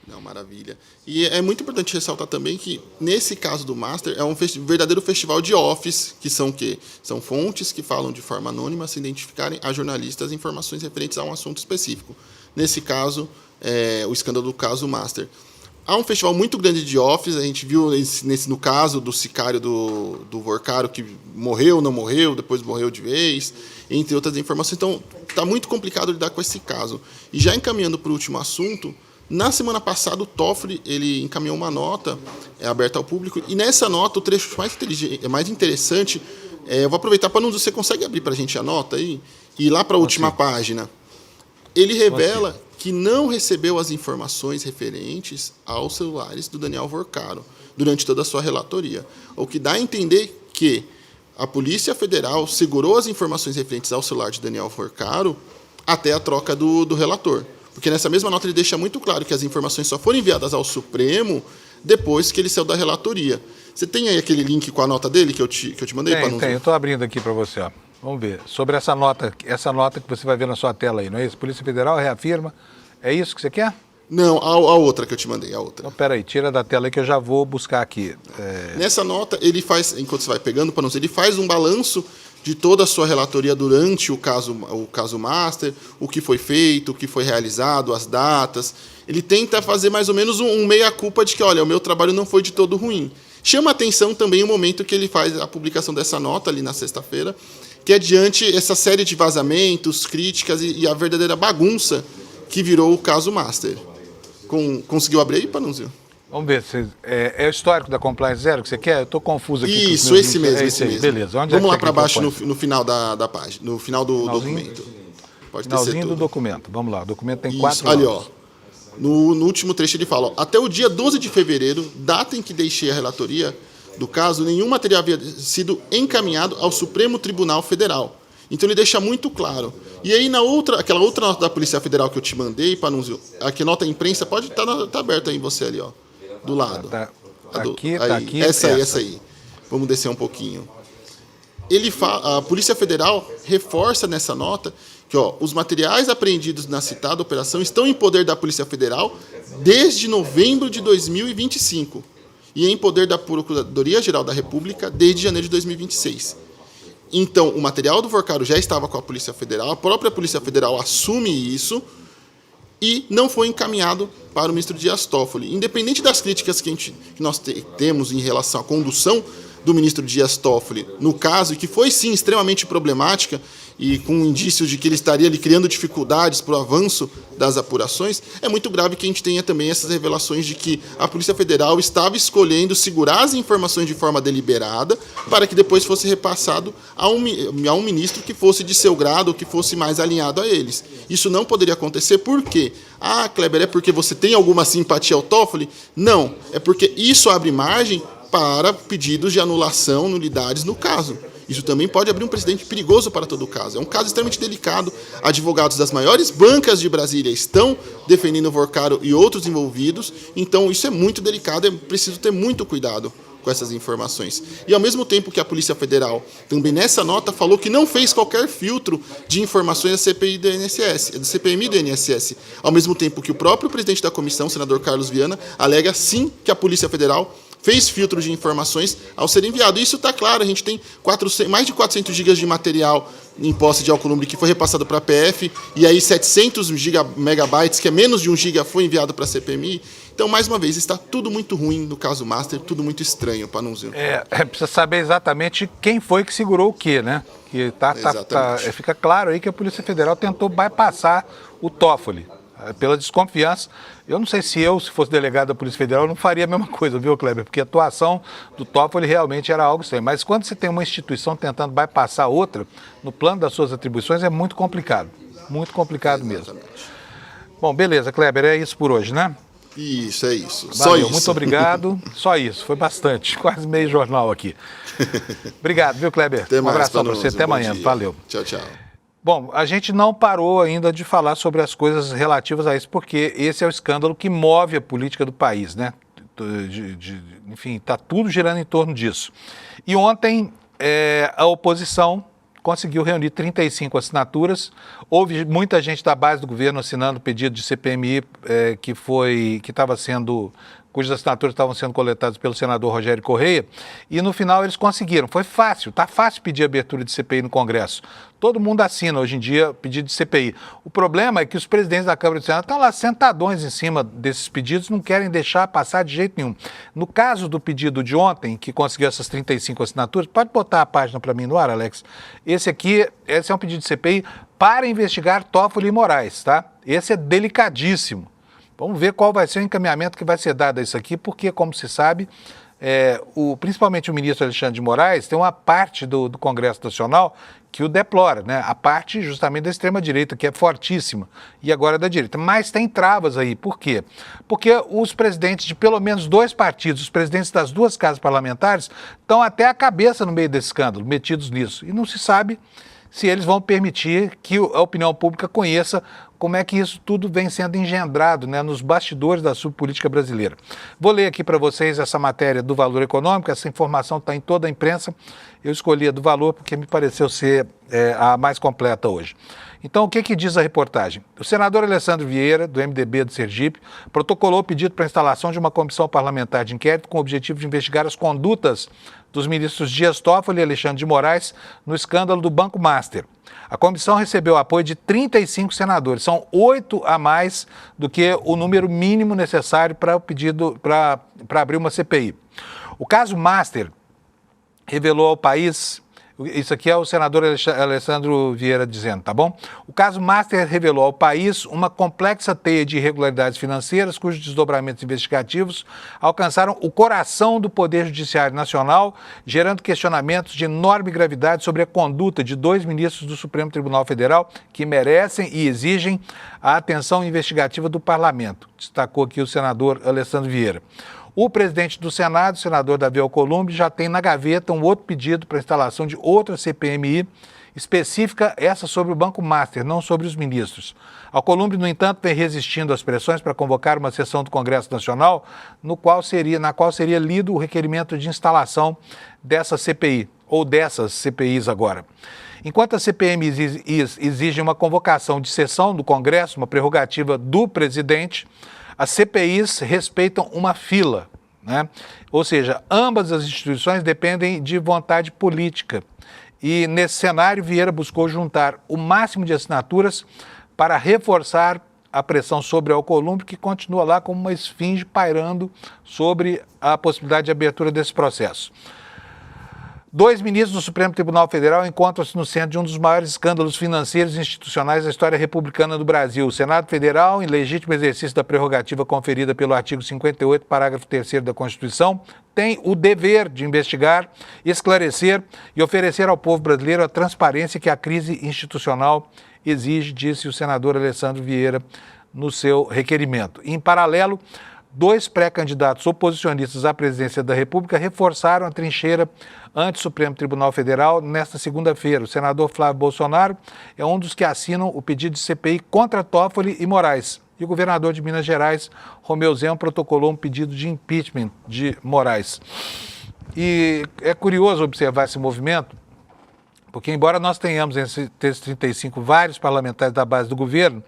Não, maravilha. E é muito importante ressaltar também que, nesse caso do Master, é um verdadeiro festival de offs, que são o quê? São fontes que falam de forma anônima se identificarem a jornalistas informações referentes a um assunto específico. Nesse caso, o escândalo do caso Master. Há um festival muito grande de offs, a gente viu no caso do sicário do Vorcaro, que morreu, não morreu, depois morreu de vez, entre outras informações. Então, está muito complicado lidar com esse caso. E já encaminhando para o último assunto, na semana passada, o Toffoli ele encaminhou uma nota aberta ao público, e nessa nota, o trecho mais interessante, eu vou aproveitar para não dizer, você consegue abrir para a gente a nota aí? E ir lá para a última página. Ele revela que não recebeu as informações referentes aos celulares do Daniel Vorcaro durante toda a sua relatoria, o que dá a entender que a Polícia Federal segurou as informações referentes ao celular de Daniel Vorcaro até a troca do relator. Porque nessa mesma nota ele deixa muito claro que as informações só foram enviadas ao Supremo depois que ele saiu da relatoria. Você tem aí aquele link com a nota dele que eu te mandei? Tem, eu estou abrindo aqui para você, ó. Vamos ver. Sobre essa nota que você vai ver na sua tela aí, não é isso? Polícia Federal reafirma. É isso que você quer? Não, a outra que eu te mandei, a outra. Então, peraí, tira da tela aí que eu já vou buscar aqui. Nessa nota, ele faz, enquanto você vai pegando, ele faz um balanço de toda a sua relatoria durante o caso Master, o que foi feito, o que foi realizado, as datas. Ele tenta fazer mais ou menos um meia-culpa de que, olha, o meu trabalho não foi de todo ruim. Chama atenção também o momento que ele faz a publicação dessa nota ali na sexta-feira, que é diante essa série de vazamentos, críticas e a verdadeira bagunça que virou o caso Master. Conseguiu abrir aí, Panunzio? Vamos ver, é o histórico da Compliance Zero que você quer? Eu estou confuso aqui. Isso, esse mesmo. Beleza. Vamos lá para baixo no final da página, no final do documento. Pode ter finalzinho do documento. Vamos lá, o documento tem 4 ali, ó. No último trecho ele fala, ó, até o dia 12 de fevereiro, data em que deixei a relatoria do caso, nenhum material havia sido encaminhado ao Supremo Tribunal Federal. Então ele deixa muito claro. E aí aquela outra nota da Polícia Federal que eu te mandei, Panunzio, aqui nota imprensa, pode estar aberta aí você ali, ó, do lado. Tá aqui. Essa aí. Vamos descer um pouquinho. A Polícia Federal reforça nessa nota que, ó, os materiais apreendidos na citada operação estão em poder da Polícia Federal desde novembro de 2025 e em poder da Procuradoria-Geral da República desde janeiro de 2026. Então, o material do Vorcaro já estava com a Polícia Federal, a própria Polícia Federal assume isso e não foi encaminhado para o ministro Dias Toffoli. Independente das críticas que nós temos em relação à condução do ministro Dias Toffoli no caso, e que foi, sim, extremamente problemática, e com indícios de que ele estaria ali criando dificuldades para o avanço das apurações, é muito grave que a gente tenha também essas revelações de que a Polícia Federal estava escolhendo segurar as informações de forma deliberada para que depois fosse repassado a um ministro que fosse de seu grado ou que fosse mais alinhado a eles. Isso não poderia acontecer por quê? Ah, Kleber, é porque você tem alguma simpatia ao Toffoli? Não, é porque isso abre margem para pedidos de anulação, nulidades no caso. Isso também pode abrir um precedente perigoso para todo o caso. É um caso extremamente delicado. Advogados das maiores bancas de Brasília estão defendendo o Vorcaro e outros envolvidos. Então, isso é muito delicado. É preciso ter muito cuidado com essas informações. E, ao mesmo tempo que a Polícia Federal, também nessa nota, falou que não fez qualquer filtro de informações da CPI do INSS, da CPMI do INSS. Ao mesmo tempo que o próprio presidente da comissão, o senador Carlos Viana, alega, sim, que a Polícia Federal fez filtro de informações ao ser enviado. Isso está claro, a gente tem mais de 400 gigas de material em posse de Alcolumbre que foi repassado para a PF, e aí 700 megabytes, que é menos de 1 giga, foi enviado para a CPMI. Então, mais uma vez, está tudo muito ruim no caso Master, tudo muito estranho, para não dizer. Precisa saber exatamente quem foi que segurou o quê, né? Que fica claro aí que a Polícia Federal tentou bypassar o Toffoli, pela desconfiança. Eu não sei se fosse delegado da Polícia Federal, eu não faria a mesma coisa, viu, Kleber? Porque a atuação do Toffoli realmente era algo estranho. Mas quando você tem uma instituição tentando bypassar outra, no plano das suas atribuições, é muito complicado. Muito complicado mesmo. Bom, beleza, Kleber, é isso por hoje, né? Isso, é isso. Valeu, Só isso. Muito obrigado. Só isso, foi bastante. Quase meio jornal aqui. Obrigado, viu, Kleber? Até mais, um abração para você. Até amanhã. Dia. Valeu. Tchau, tchau. Bom, a gente não parou ainda de falar sobre as coisas relativas a isso, porque esse é o escândalo que move a política do país, né? Enfim, está tudo girando em torno disso. E ontem a oposição conseguiu reunir 35 assinaturas. Houve muita gente da base do governo assinando o pedido de CPMI cujas assinaturas estavam sendo coletadas pelo senador Rogério Correia, e no final eles conseguiram. Foi fácil, está fácil pedir abertura de CPI no Congresso. Todo mundo assina hoje em dia pedido de CPI. O problema é que os presidentes da Câmara e do Senado estão lá sentadões em cima desses pedidos, não querem deixar passar de jeito nenhum. No caso do pedido de ontem, que conseguiu essas 35 assinaturas, pode botar a página para mim no ar, Alex? Esse é um pedido de CPI para investigar Toffoli e Moraes, tá? Esse é delicadíssimo. Vamos ver qual vai ser o encaminhamento que vai ser dado a isso aqui, porque, como se sabe, principalmente o ministro Alexandre de Moraes tem uma parte do Congresso Nacional que o deplora, né? A parte justamente da extrema-direita, que é fortíssima, e agora da direita. Mas tem travas aí. Por quê? Porque os presidentes de pelo menos 2 partidos, os presidentes das 2 casas parlamentares, estão até a cabeça no meio desse escândalo, metidos nisso. E não se sabe se eles vão permitir que a opinião pública conheça como é que isso tudo vem sendo engendrado, né, nos bastidores da subpolítica brasileira. Vou ler aqui para vocês essa matéria do Valor Econômico, essa informação está em toda a imprensa. Eu escolhi a do Valor porque me pareceu ser a mais completa hoje. Então, o que diz a reportagem? O senador Alessandro Vieira, do MDB do Sergipe, protocolou o pedido para a instalação de uma comissão parlamentar de inquérito com o objetivo de investigar as condutas dos ministros Dias Toffoli e Alexandre de Moraes no escândalo do Banco Master. A comissão recebeu o apoio de 35 senadores, são 8 a mais do que o número mínimo necessário para o pedido para abrir uma CPI. O caso Master revelou ao país. Isso aqui é o senador Alessandro Vieira dizendo, tá bom? O caso Master revelou ao país uma complexa teia de irregularidades financeiras cujos desdobramentos investigativos alcançaram o coração do Poder Judiciário Nacional, gerando questionamentos de enorme gravidade sobre a conduta de 2 ministros do Supremo Tribunal Federal que merecem e exigem a atenção investigativa do Parlamento, destacou aqui o senador Alessandro Vieira. O presidente do Senado, o senador Davi Alcolumbre, já tem na gaveta um outro pedido para a instalação de outra CPMI específica, essa sobre o Banco Master, não sobre os ministros. Alcolumbre, no entanto, vem resistindo às pressões para convocar uma sessão do Congresso Nacional, na qual seria lido o requerimento de instalação dessa CPI, ou dessas CPIs agora. Enquanto a CPMI exige uma convocação de sessão do Congresso, uma prerrogativa do presidente, as CPIs respeitam uma fila, né? Ou seja, ambas as instituições dependem de vontade política. E nesse cenário, Vieira buscou juntar o máximo de assinaturas para reforçar a pressão sobre Alcolumbre, que continua lá como uma esfinge pairando sobre a possibilidade de abertura desse processo. 2 ministros do Supremo Tribunal Federal encontram-se no centro de um dos maiores escândalos financeiros e institucionais da história republicana do Brasil. O Senado Federal, em legítimo exercício da prerrogativa conferida pelo artigo 58, parágrafo 3º da Constituição, tem o dever de investigar, esclarecer e oferecer ao povo brasileiro a transparência que a crise institucional exige, disse o senador Alessandro Vieira no seu requerimento. Em paralelo, 2 pré-candidatos oposicionistas à presidência da República reforçaram a trincheira ante o Supremo Tribunal Federal nesta segunda-feira. O senador Flávio Bolsonaro é um dos que assinam o pedido de CPI contra Toffoli e Moraes. E o governador de Minas Gerais, Romeu Zema, protocolou um pedido de impeachment de Moraes. E é curioso observar esse movimento, porque embora nós tenhamos entre esses 35 vários parlamentares da base do governo,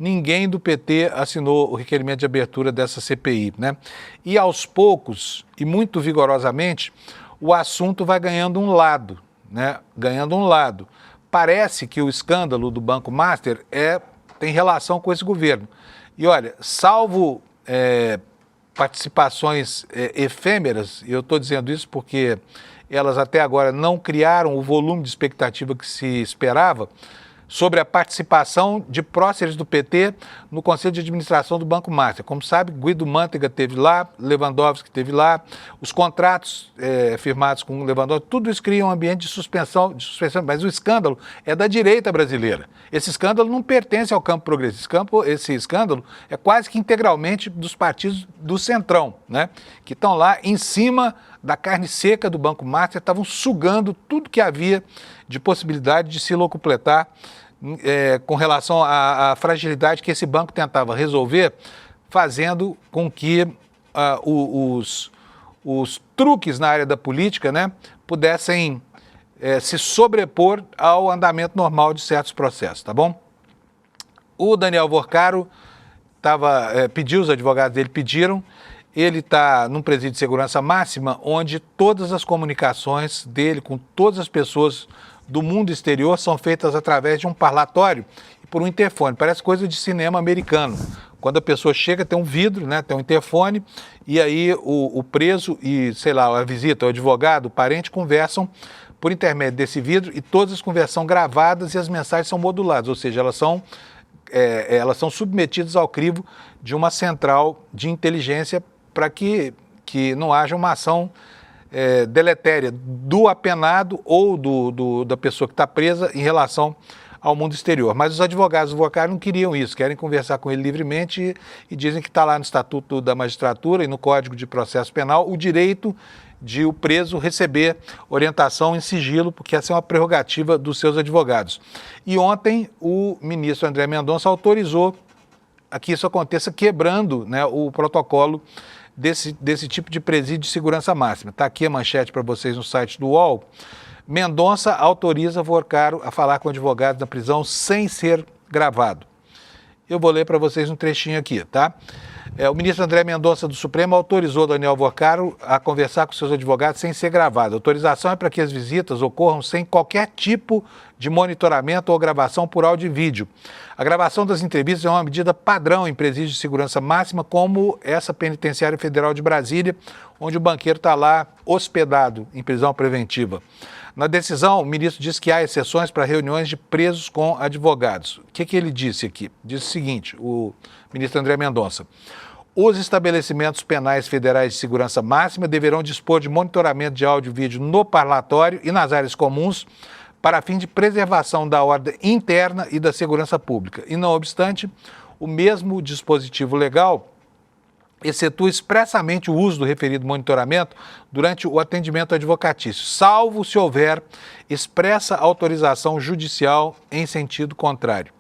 ninguém do PT assinou o requerimento de abertura dessa CPI, né? E aos poucos, e muito vigorosamente, o assunto vai ganhando um lado, né? Ganhando um lado. Parece que o escândalo do Banco Master tem relação com esse governo. E olha, salvo participações efêmeras, e eu estou dizendo isso porque elas até agora não criaram o volume de expectativa que se esperava, sobre a participação de próceres do PT no Conselho de Administração do Banco Master. Como sabe, Guido Mantega esteve lá, Lewandowski esteve lá, os contratos firmados com Lewandowski, tudo isso cria um ambiente de suspensão, mas o escândalo é da direita brasileira. Esse escândalo não pertence ao campo progressista. Esse escândalo é quase que integralmente dos partidos do Centrão, né? Que estão lá em cima da carne seca do Banco Master, estavam sugando tudo que havia de possibilidade de se locupletar com relação à fragilidade que esse banco tentava resolver, fazendo com que os truques na área da política, né, pudessem se sobrepor ao andamento normal de certos processos, tá bom? O Daniel Vorcaro pediu, os advogados dele pediram, ele está num presídio de segurança máxima, onde todas as comunicações dele com todas as pessoas do mundo exterior são feitas através de um parlatório e por um interfone. Parece coisa de cinema americano. Quando a pessoa chega, tem um vidro, né, tem um interfone, e aí o preso e, sei lá, a visita, o advogado, o parente, conversam por intermédio desse vidro e todas as conversas são gravadas e as mensagens são moduladas, ou seja, elas são submetidas ao crivo de uma central de inteligência para que não haja uma ação deletéria do apenado ou da pessoa que está presa em relação ao mundo exterior. Mas os advogados do Vorcaro não queriam isso, querem conversar com ele livremente e dizem que está lá no Estatuto da Magistratura e no Código de Processo Penal o direito de o preso receber orientação em sigilo, porque essa é uma prerrogativa dos seus advogados. E ontem o ministro André Mendonça autorizou a que isso aconteça quebrando, né, o protocolo desse tipo de presídio de segurança máxima. Está aqui a manchete para vocês no site do UOL. Mendonça autoriza Vorcaro a falar com advogados na prisão sem ser gravado. Eu vou ler para vocês um trechinho aqui, tá? O ministro André Mendonça do Supremo autorizou Daniel Vorcaro a conversar com seus advogados sem ser gravado. A autorização é para que as visitas ocorram sem qualquer tipo de monitoramento ou gravação por áudio e vídeo. A gravação das entrevistas é uma medida padrão em presídios de segurança máxima, como essa penitenciária federal de Brasília, onde o banqueiro está lá hospedado em prisão preventiva. Na decisão, o ministro diz que há exceções para reuniões de presos com advogados. O que ele disse aqui? Diz o seguinte, o ministro André Mendonça: os estabelecimentos penais federais de segurança máxima deverão dispor de monitoramento de áudio e vídeo no parlatório e nas áreas comuns para fim de preservação da ordem interna e da segurança pública. E, não obstante, o mesmo dispositivo legal excetua expressamente o uso do referido monitoramento durante o atendimento advocatício, salvo se houver expressa autorização judicial em sentido contrário.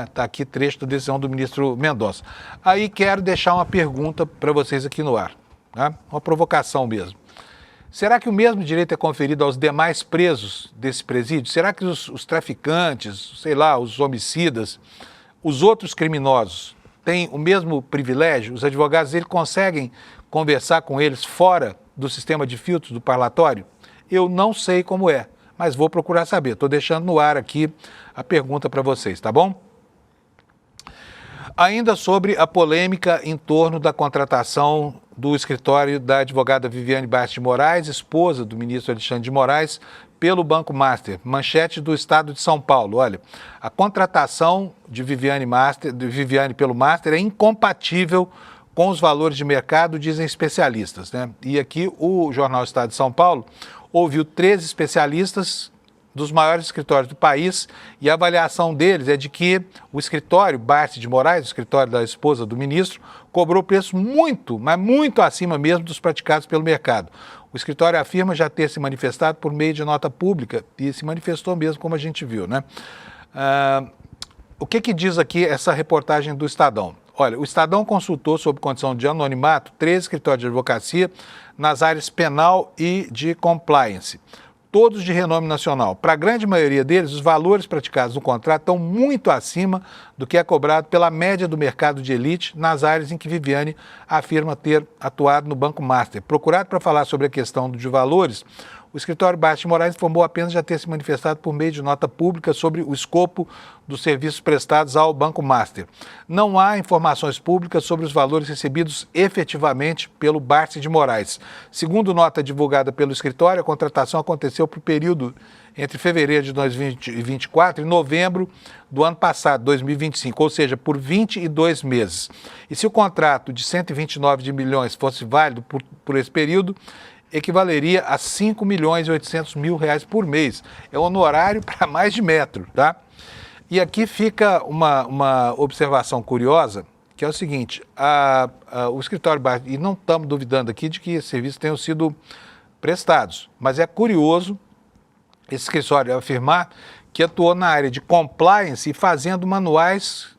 Está aqui trecho da decisão do ministro Mendonça. Aí quero deixar uma pergunta para vocês aqui no ar, né? Uma provocação mesmo. Será que o mesmo direito é conferido aos demais presos desse presídio? Será que os traficantes, sei lá, os homicidas, os outros criminosos têm o mesmo privilégio? Os advogados eles conseguem conversar com eles fora do sistema de filtros do parlatório? Eu não sei como é, mas vou procurar saber. Estou deixando no ar aqui a pergunta para vocês, tá bom? Ainda sobre a polêmica em torno da contratação do escritório da advogada Viviane Basti de Moraes, esposa do ministro Alexandre de Moraes, pelo Banco Master. Manchete do Estado de São Paulo. Olha, a contratação de Viviane pelo Master é incompatível com os valores de mercado, dizem especialistas, né? E aqui o jornal Estado de São Paulo ouviu 13 especialistas dos maiores escritórios do país e a avaliação deles é de que o escritório Basti de Moraes, o escritório da esposa do ministro, cobrou preço muito, mas muito acima mesmo dos praticados pelo mercado. O escritório afirma já ter se manifestado por meio de nota pública e se manifestou mesmo, como a gente viu, né? O que diz aqui essa reportagem do Estadão? Olha, o Estadão consultou, sob condição de anonimato, 13 escritórios de advocacia nas áreas penal e de compliance. todos de renome nacional. Para a grande maioria deles, os valores praticados no contrato estão muito acima do que é cobrado pela média do mercado de elite nas áreas em que Viviane afirma ter atuado no Banco Master. Procurado para falar sobre a questão de valores, o escritório Bastos de Moraes informou apenas já ter se manifestado por meio de nota pública sobre o escopo dos serviços prestados ao Banco Master. Não há informações públicas sobre os valores recebidos efetivamente pelo Bastos de Moraes. Segundo nota divulgada pelo escritório, a contratação aconteceu para o período entre fevereiro de 2024 e novembro do ano passado, 2025, ou seja, por 22 meses. E se o contrato de 129 milhões fosse válido por esse período, equivaleria a 5 milhões e 800 mil reais por mês. É um honorário para mais de metro, tá? E aqui fica uma observação curiosa, que é o seguinte, o escritório Bastos, e não estamos duvidando aqui de que esses serviços tenham sido prestados, mas é curioso esse escritório afirmar que atuou na área de compliance e fazendo manuais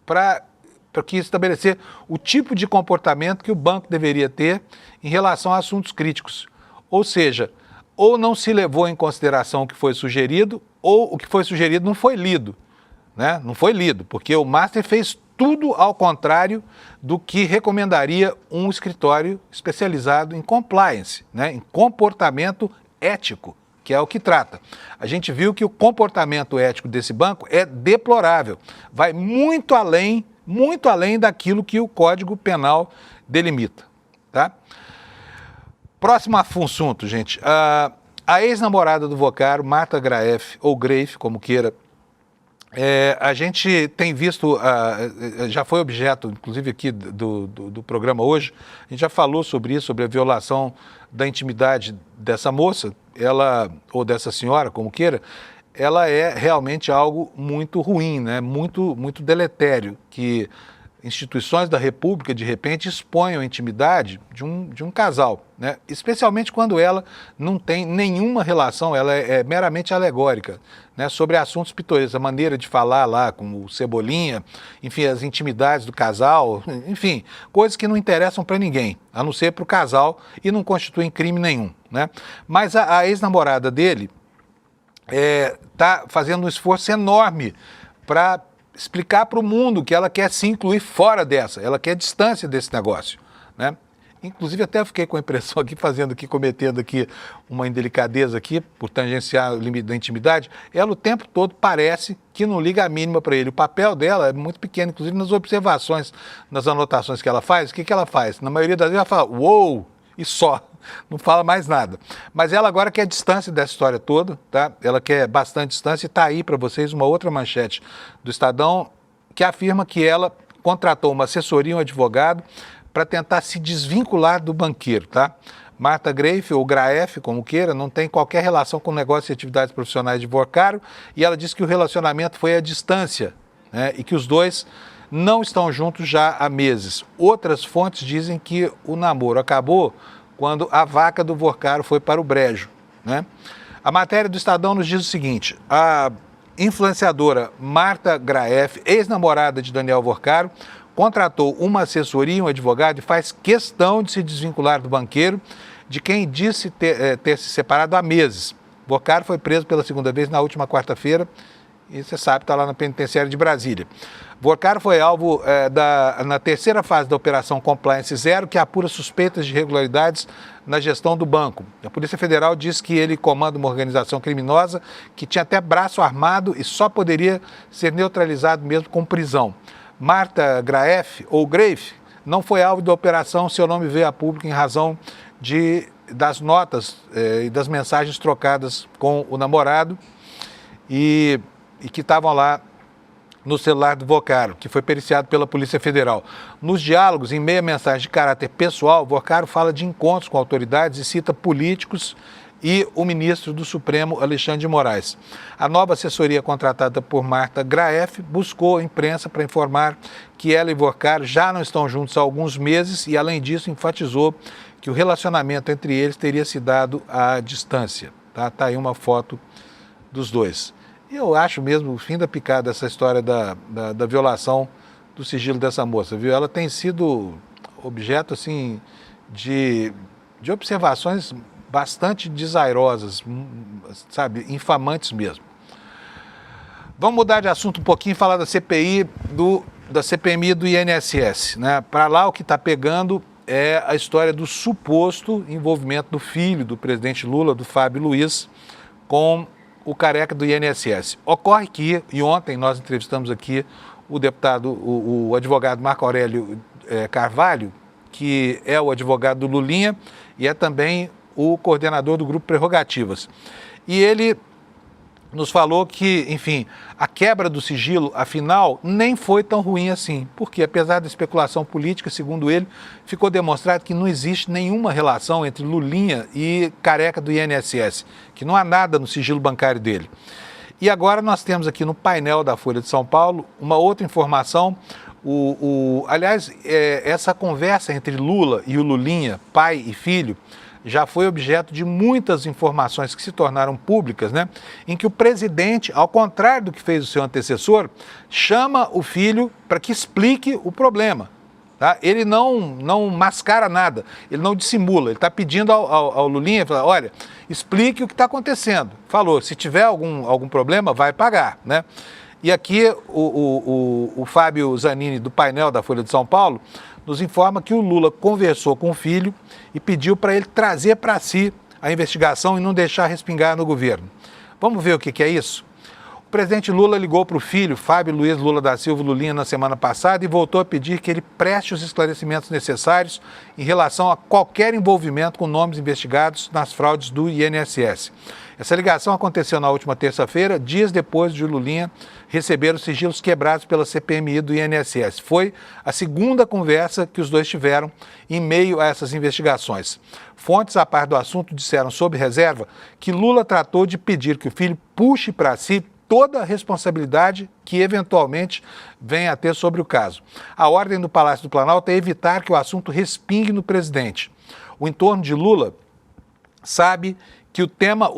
para que estabelecer o tipo de comportamento que o banco deveria ter em relação a assuntos críticos. Ou seja, ou não se levou em consideração o que foi sugerido, ou o que foi sugerido não foi lido, né? Não foi lido, porque o Master fez tudo ao contrário do que recomendaria um escritório especializado em compliance, né? Em comportamento ético, que é o que trata. A gente viu que o comportamento ético desse banco é deplorável, vai muito além daquilo que o Código Penal delimita, tá? Próximo assunto, gente. A ex-namorada do Vocaro, Marta Graef, ou Graef, como queira, a gente tem visto, já foi objeto, inclusive aqui do programa hoje, a gente já falou sobre isso, sobre a violação da intimidade dessa moça, ou dessa senhora, como queira. Ela é realmente algo muito ruim, né? Muito deletério, que instituições da República, de repente, exponham a intimidade de um casal, né? Especialmente quando ela não tem nenhuma relação, ela é meramente alegórica, né? Sobre assuntos pitorescos, a maneira de falar lá com o Cebolinha, enfim, as intimidades do casal, enfim, coisas que não interessam para ninguém, a não ser para o casal e não constituem crime nenhum, né? Mas a ex-namorada dele está fazendo um esforço enorme para explicar para o mundo que ela quer se incluir fora dessa, ela quer distância desse negócio, né? Inclusive até fiquei com a impressão aqui, cometendo aqui uma indelicadeza aqui, por tangenciar o limite da intimidade, ela o tempo todo parece que não liga a mínima para ele. O papel dela é muito pequeno, inclusive nas observações, nas anotações que ela faz, o que ela faz? Na maioria das vezes ela fala, uou, e só. Não fala mais nada. Mas ela agora quer distância dessa história toda, tá? Ela quer bastante distância e está aí para vocês uma outra manchete do Estadão que afirma que ela contratou uma assessoria, um advogado, para tentar se desvincular do banqueiro, tá? Marta Graef, ou Graef, como queira, não tem qualquer relação com negócios e atividades profissionais de Vocaro e ela diz que o relacionamento foi à distância, né? E que os dois não estão juntos já há meses. Outras fontes dizem que o namoro acabou quando a vaca do Vocaro foi para o brejo, né? A matéria do Estadão nos diz o seguinte, a influenciadora Marta Graef, ex-namorada de Daniel Vocaro, contratou uma assessoria, um advogado, e faz questão de se desvincular do banqueiro, de quem disse ter se separado há meses. Vocaro foi preso pela segunda vez na última quarta-feira, e você sabe, está lá na penitenciária de Brasília. Vocaro foi alvo na terceira fase da Operação Compliance Zero, que apura suspeitas de irregularidades na gestão do banco. A Polícia Federal diz que ele comanda uma organização criminosa que tinha até braço armado e só poderia ser neutralizado mesmo com prisão. Marta Graef, ou Graef, não foi alvo da operação, seu nome veio a público em razão das notas e das mensagens trocadas com o namorado e que estavam lá no celular do Vocaro, que foi periciado pela Polícia Federal. Nos diálogos, em meia mensagem de caráter pessoal, Vocaro fala de encontros com autoridades e cita políticos e o ministro do Supremo, Alexandre de Moraes. A nova assessoria contratada por Marta Graef buscou a imprensa para informar que ela e Vocaro já não estão juntos há alguns meses e, além disso, enfatizou que o relacionamento entre eles teria se dado à distância. Tá aí uma foto dos dois. Eu acho mesmo o fim da picada essa história da violação do sigilo dessa moça, viu? Ela tem sido objeto, assim, de observações bastante desairosas, sabe, infamantes mesmo. Vamos mudar de assunto um pouquinho e falar da CPI, da CPMI do INSS, né? Para lá o que está pegando é a história do suposto envolvimento do filho do presidente Lula, do Fábio Luiz, com o careca do INSS. Ocorre que, e ontem nós entrevistamos aqui o deputado, o advogado Marco Aurélio Carvalho, que é o advogado do Lulinha e é também o coordenador do Grupo Prerrogativas. E ele nos falou que, enfim, a quebra do sigilo, afinal, nem foi tão ruim assim, porque apesar da especulação política, segundo ele, ficou demonstrado que não existe nenhuma relação entre Lulinha e careca do INSS, que não há nada no sigilo bancário dele. E agora nós temos aqui no painel da Folha de São Paulo uma outra informação. Aliás, essa conversa entre Lula e o Lulinha, pai e filho, já foi objeto de muitas informações que se tornaram públicas, né? Em que o presidente, ao contrário do que fez o seu antecessor, chama o filho para que explique o problema. Tá? Ele não mascara nada, ele não dissimula, ele está pedindo ao Lulinha, olha, explique o que está acontecendo. Falou, se tiver algum problema, vai pagar, né? E aqui o Fábio Zanini, do painel da Folha de São Paulo, nos informa que o Lula conversou com o filho e pediu para ele trazer para si a investigação e não deixar respingar no governo. Vamos ver o que é isso? O presidente Lula ligou para o filho, Fábio Luiz Lula da Silva Lulinha, na semana passada e voltou a pedir que ele preste os esclarecimentos necessários em relação a qualquer envolvimento com nomes investigados nas fraudes do INSS. Essa ligação aconteceu na última terça-feira, dias depois de Lulinha receber os sigilos quebrados pela CPMI do INSS. Foi a segunda conversa que os dois tiveram em meio a essas investigações. Fontes a par do assunto disseram, sob reserva, que Lula tratou de pedir que o filho puxe para si toda a responsabilidade que eventualmente venha a ter sobre o caso. A ordem do Palácio do Planalto é evitar que o assunto respingue no presidente. O entorno de Lula sabe que o tema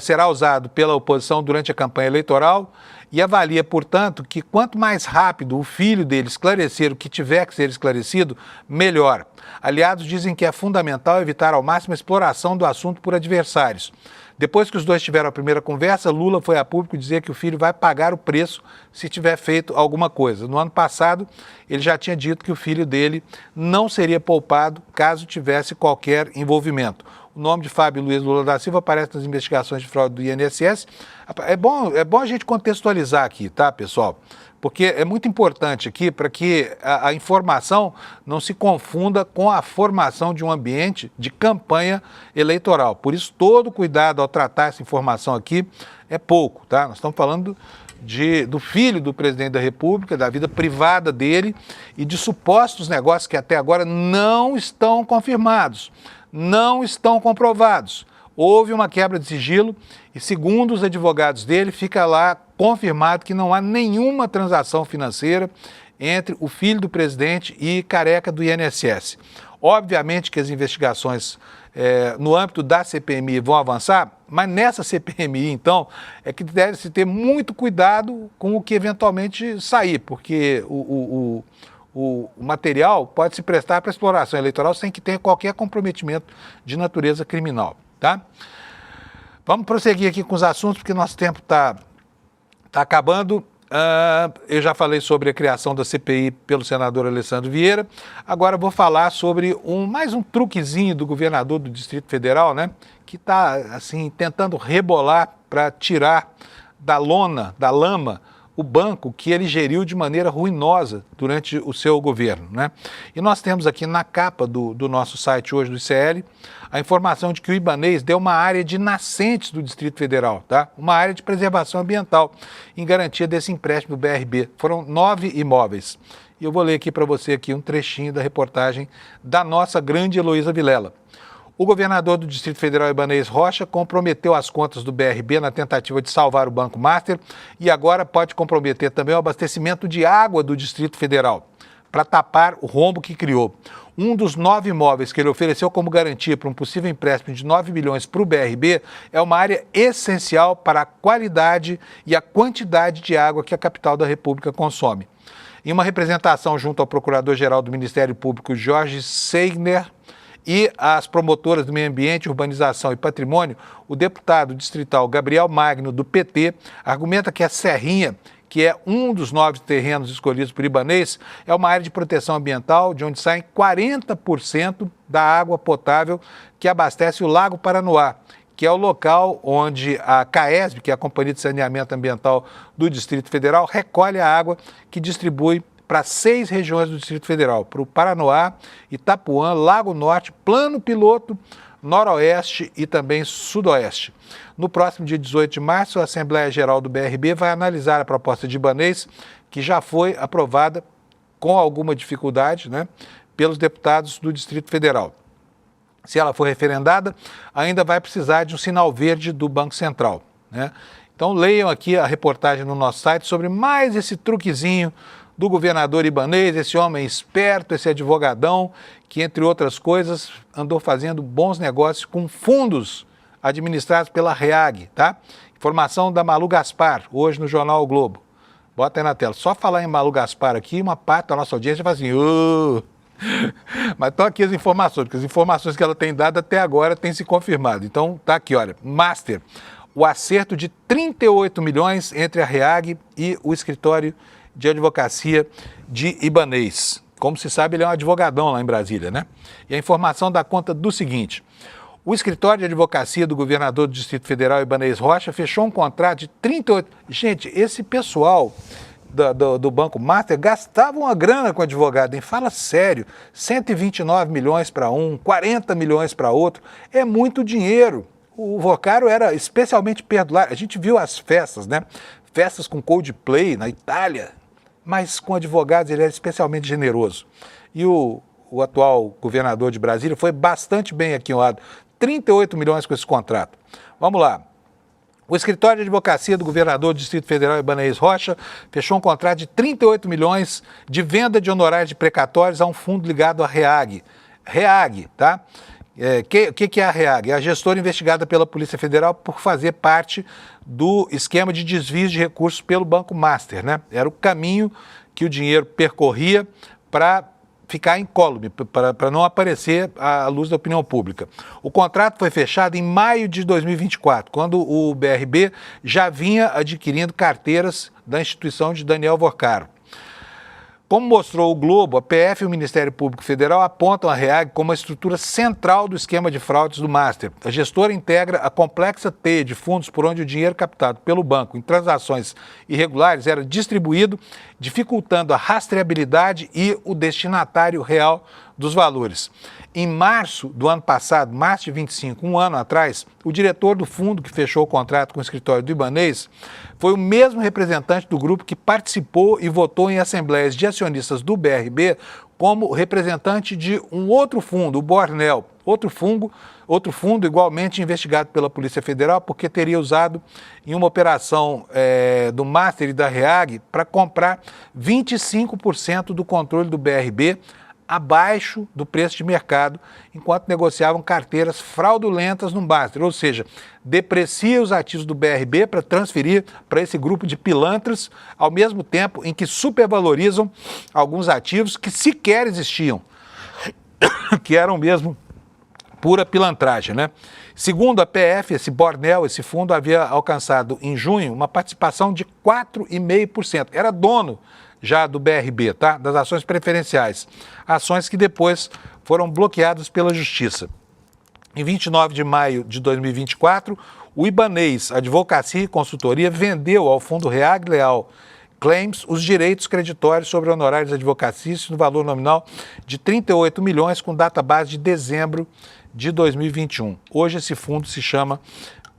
será usado pela oposição durante a campanha eleitoral e avalia, portanto, que quanto mais rápido o filho dele esclarecer o que tiver que ser esclarecido, melhor. Aliados dizem que é fundamental evitar ao máximo a exploração do assunto por adversários. Depois que os dois tiveram a primeira conversa, Lula foi a público dizer que o filho vai pagar o preço se tiver feito alguma coisa. No ano passado, ele já tinha dito que o filho dele não seria poupado caso tivesse qualquer envolvimento. O nome de Fábio Luiz Lula da Silva aparece nas investigações de fraude do INSS. É bom a gente contextualizar aqui, tá, pessoal? Porque é muito importante aqui para que a informação não se confunda com a formação de um ambiente de campanha eleitoral. Por isso, todo cuidado ao tratar essa informação aqui é pouco, tá? Nós estamos falando do filho do presidente da República, da vida privada dele e de supostos negócios que até agora não estão confirmados, não estão comprovados. Houve uma quebra de sigilo e, segundo os advogados dele, fica lá confirmado que não há nenhuma transação financeira entre o filho do presidente e careca do INSS. Obviamente que as investigações no âmbito da CPMI vão avançar, mas nessa CPMI, então, é que deve-se ter muito cuidado com o que eventualmente sair, porque o material pode se prestar para exploração eleitoral sem que tenha qualquer comprometimento de natureza criminal, tá? Vamos prosseguir aqui com os assuntos, porque nosso tempo está acabando. Eu já falei sobre a criação da CPI pelo senador Alessandro Vieira. Agora vou falar sobre mais um truquezinho do governador do Distrito Federal, né? Que está, assim, tentando rebolar para tirar da lama, o banco que ele geriu de maneira ruinosa durante o seu governo, né? E nós temos aqui na capa do nosso site hoje, do ICL, a informação de que o Ibanez deu uma área de nascentes do Distrito Federal, tá? Uma área de preservação ambiental, em garantia desse empréstimo do BRB. Foram 9 imóveis. E eu vou ler aqui para você aqui um trechinho da reportagem da nossa grande Heloísa Vilela. O governador do Distrito Federal, Ibanez Rocha, comprometeu as contas do BRB na tentativa de salvar o Banco Master e agora pode comprometer também o abastecimento de água do Distrito Federal, para tapar o rombo que criou. Um dos 9 imóveis que ele ofereceu como garantia para um possível empréstimo de 9 milhões para o BRB é uma área essencial para a qualidade e a quantidade de água que a capital da República consome. Em uma representação junto ao Procurador-Geral do Ministério Público, Jorge Seigner, e as promotoras do meio ambiente, urbanização e patrimônio, o deputado distrital Gabriel Magno, do PT, argumenta que a Serrinha, que é um dos 9 terrenos escolhidos por Ibanez, é uma área de proteção ambiental de onde saem 40% da água potável que abastece o Lago Paranoá, que é o local onde a CAESB, que é a Companhia de Saneamento Ambiental do Distrito Federal, recolhe a água que distribui para 6 regiões do Distrito Federal, para o Paranoá, Itapuã, Lago Norte, Plano Piloto, Noroeste e também Sudoeste. No próximo dia 18 de março, a Assembleia Geral do BRB vai analisar a proposta de Ibanez, que já foi aprovada com alguma dificuldade, né, pelos deputados do Distrito Federal. Se ela for referendada, ainda vai precisar de um sinal verde do Banco Central, né? Então leiam aqui a reportagem no nosso site sobre mais esse truquezinho do governador Ibanez, esse homem esperto, esse advogadão, que, entre outras coisas, andou fazendo bons negócios com fundos administrados pela REAG, tá? Informação da Malu Gaspar, hoje no Jornal O Globo. Bota aí na tela. Só falar em Malu Gaspar aqui, uma parte da nossa audiência fala assim, mas estão aqui as informações, porque as informações que ela tem dado até agora têm se confirmado. Então, tá aqui, olha, Master, o acerto de 38 milhões entre a REAG e o escritório de advocacia de Ibanez. Como se sabe, ele é um advogadão lá em Brasília, né? E a informação dá conta do seguinte: o escritório de advocacia do governador do Distrito Federal, Ibanez Rocha, fechou um contrato de 38... Gente, esse pessoal do Banco Master gastava uma grana com advogado, hein? Fala sério, 129 milhões para um, 40 milhões para outro, é muito dinheiro. O Vocaro era especialmente perdulário. A gente viu as festas, né? Festas com Coldplay na Itália, mas com advogados ele era especialmente generoso. E o atual governador de Brasília foi bastante bem aquinhoado, 38 milhões com esse contrato. Vamos lá. O escritório de advocacia do governador do Distrito Federal, Ibanez Rocha, fechou um contrato de 38 milhões de venda de honorários de precatórios a um fundo ligado à REAG. REAG, tá? O que é a REAG? É a gestora investigada pela Polícia Federal por fazer parte do esquema de desvios de recursos pelo Banco Master, né? Era o caminho que o dinheiro percorria para ficar incólume, para não aparecer à luz da opinião pública. O contrato foi fechado em maio de 2024, quando o BRB já vinha adquirindo carteiras da instituição de Daniel Vocaro. Como mostrou o Globo, a PF e o Ministério Público Federal apontam a REAG como a estrutura central do esquema de fraudes do Master. A gestora integra a complexa teia de fundos por onde o dinheiro captado pelo banco em transações irregulares era distribuído, dificultando a rastreabilidade e o destinatário real dos valores. Em março do ano passado, março de 25, um ano atrás, o diretor do fundo que fechou o contrato com o escritório do Ibanez foi o mesmo representante do grupo que participou e votou em assembleias de acionistas do BRB como representante de um outro fundo, o Bornel, outro fundo igualmente investigado pela Polícia Federal porque teria usado em uma operação do Master e da REAG para comprar 25% do controle do BRB abaixo do preço de mercado, enquanto negociavam carteiras fraudulentas no Master, ou seja, deprecia os ativos do BRB para transferir para esse grupo de pilantras, ao mesmo tempo em que supervalorizam alguns ativos que sequer existiam, que eram mesmo pura pilantragem, né? Segundo a PF, esse Bornel, esse fundo havia alcançado em junho uma participação de 4,5%. Era dono já do BRB, tá? Das ações preferenciais. Ações que depois foram bloqueadas pela Justiça. Em 29 de maio de 2024, o Ibanez Advocacia e Consultoria vendeu ao fundo REAG Leal Claims os direitos creditórios sobre honorários advocatícios no valor nominal de 38 milhões com data base de dezembro de 2021. Hoje esse fundo se chama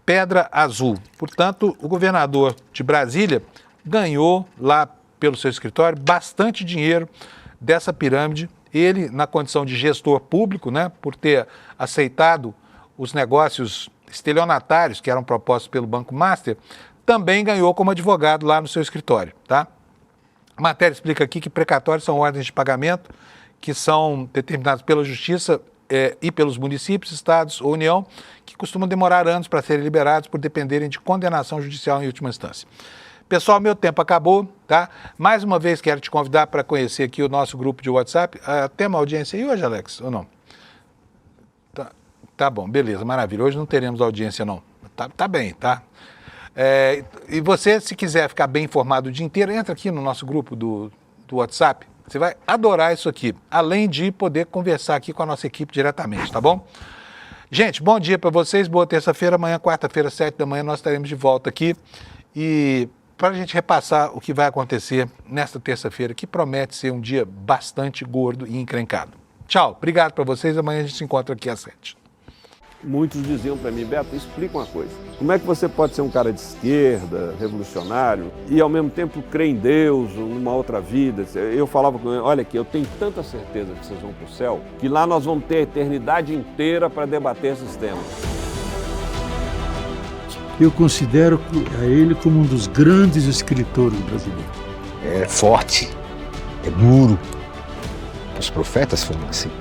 Pedra Azul. Portanto, o governador de Brasília ganhou lá pelo seu escritório bastante dinheiro dessa pirâmide. Ele, na condição de gestor público, né, por ter aceitado os negócios estelionatários que eram propostos pelo Banco Master, também ganhou como advogado lá no seu escritório, tá? A matéria explica aqui que precatórios são ordens de pagamento que são determinados pela Justiça e pelos municípios, estados ou União, que costumam demorar anos para serem liberados por dependerem de condenação judicial em última instância. Pessoal, meu tempo acabou, tá? Mais uma vez quero te convidar para conhecer aqui o nosso grupo de WhatsApp. Tem uma audiência aí hoje, Alex, ou não? Tá bom, beleza, maravilha. Hoje não teremos audiência, não. Tá bem, tá? E você, se quiser ficar bem informado o dia inteiro, entra aqui no nosso grupo do WhatsApp. Você vai adorar isso aqui, além de poder conversar aqui com a nossa equipe diretamente, tá bom? Gente, bom dia para vocês, boa terça-feira. Amanhã, quarta-feira, 7 da manhã, nós estaremos de volta aqui. E para a gente repassar o que vai acontecer nesta terça-feira, que promete ser um dia bastante gordo e encrencado. Tchau, obrigado para vocês. Amanhã a gente se encontra aqui às 7. Muitos diziam para mim, Beto, explica uma coisa. Como é que você pode ser um cara de esquerda, revolucionário, e ao mesmo tempo crer em Deus, numa outra vida? Eu falava com ele, olha aqui, eu tenho tanta certeza que vocês vão para o céu, que lá nós vamos ter a eternidade inteira para debater esses temas. Eu considero a ele como um dos grandes escritores brasileiros. É forte, é duro. Os profetas foram assim.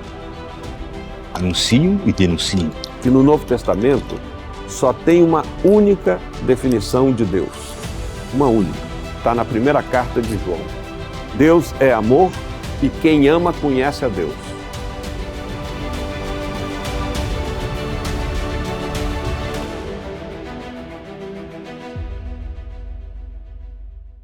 Anunciam e denunciam. Que no Novo Testamento só tem uma única definição de Deus. Uma única. Está na primeira carta de João. Deus é amor e quem ama conhece a Deus.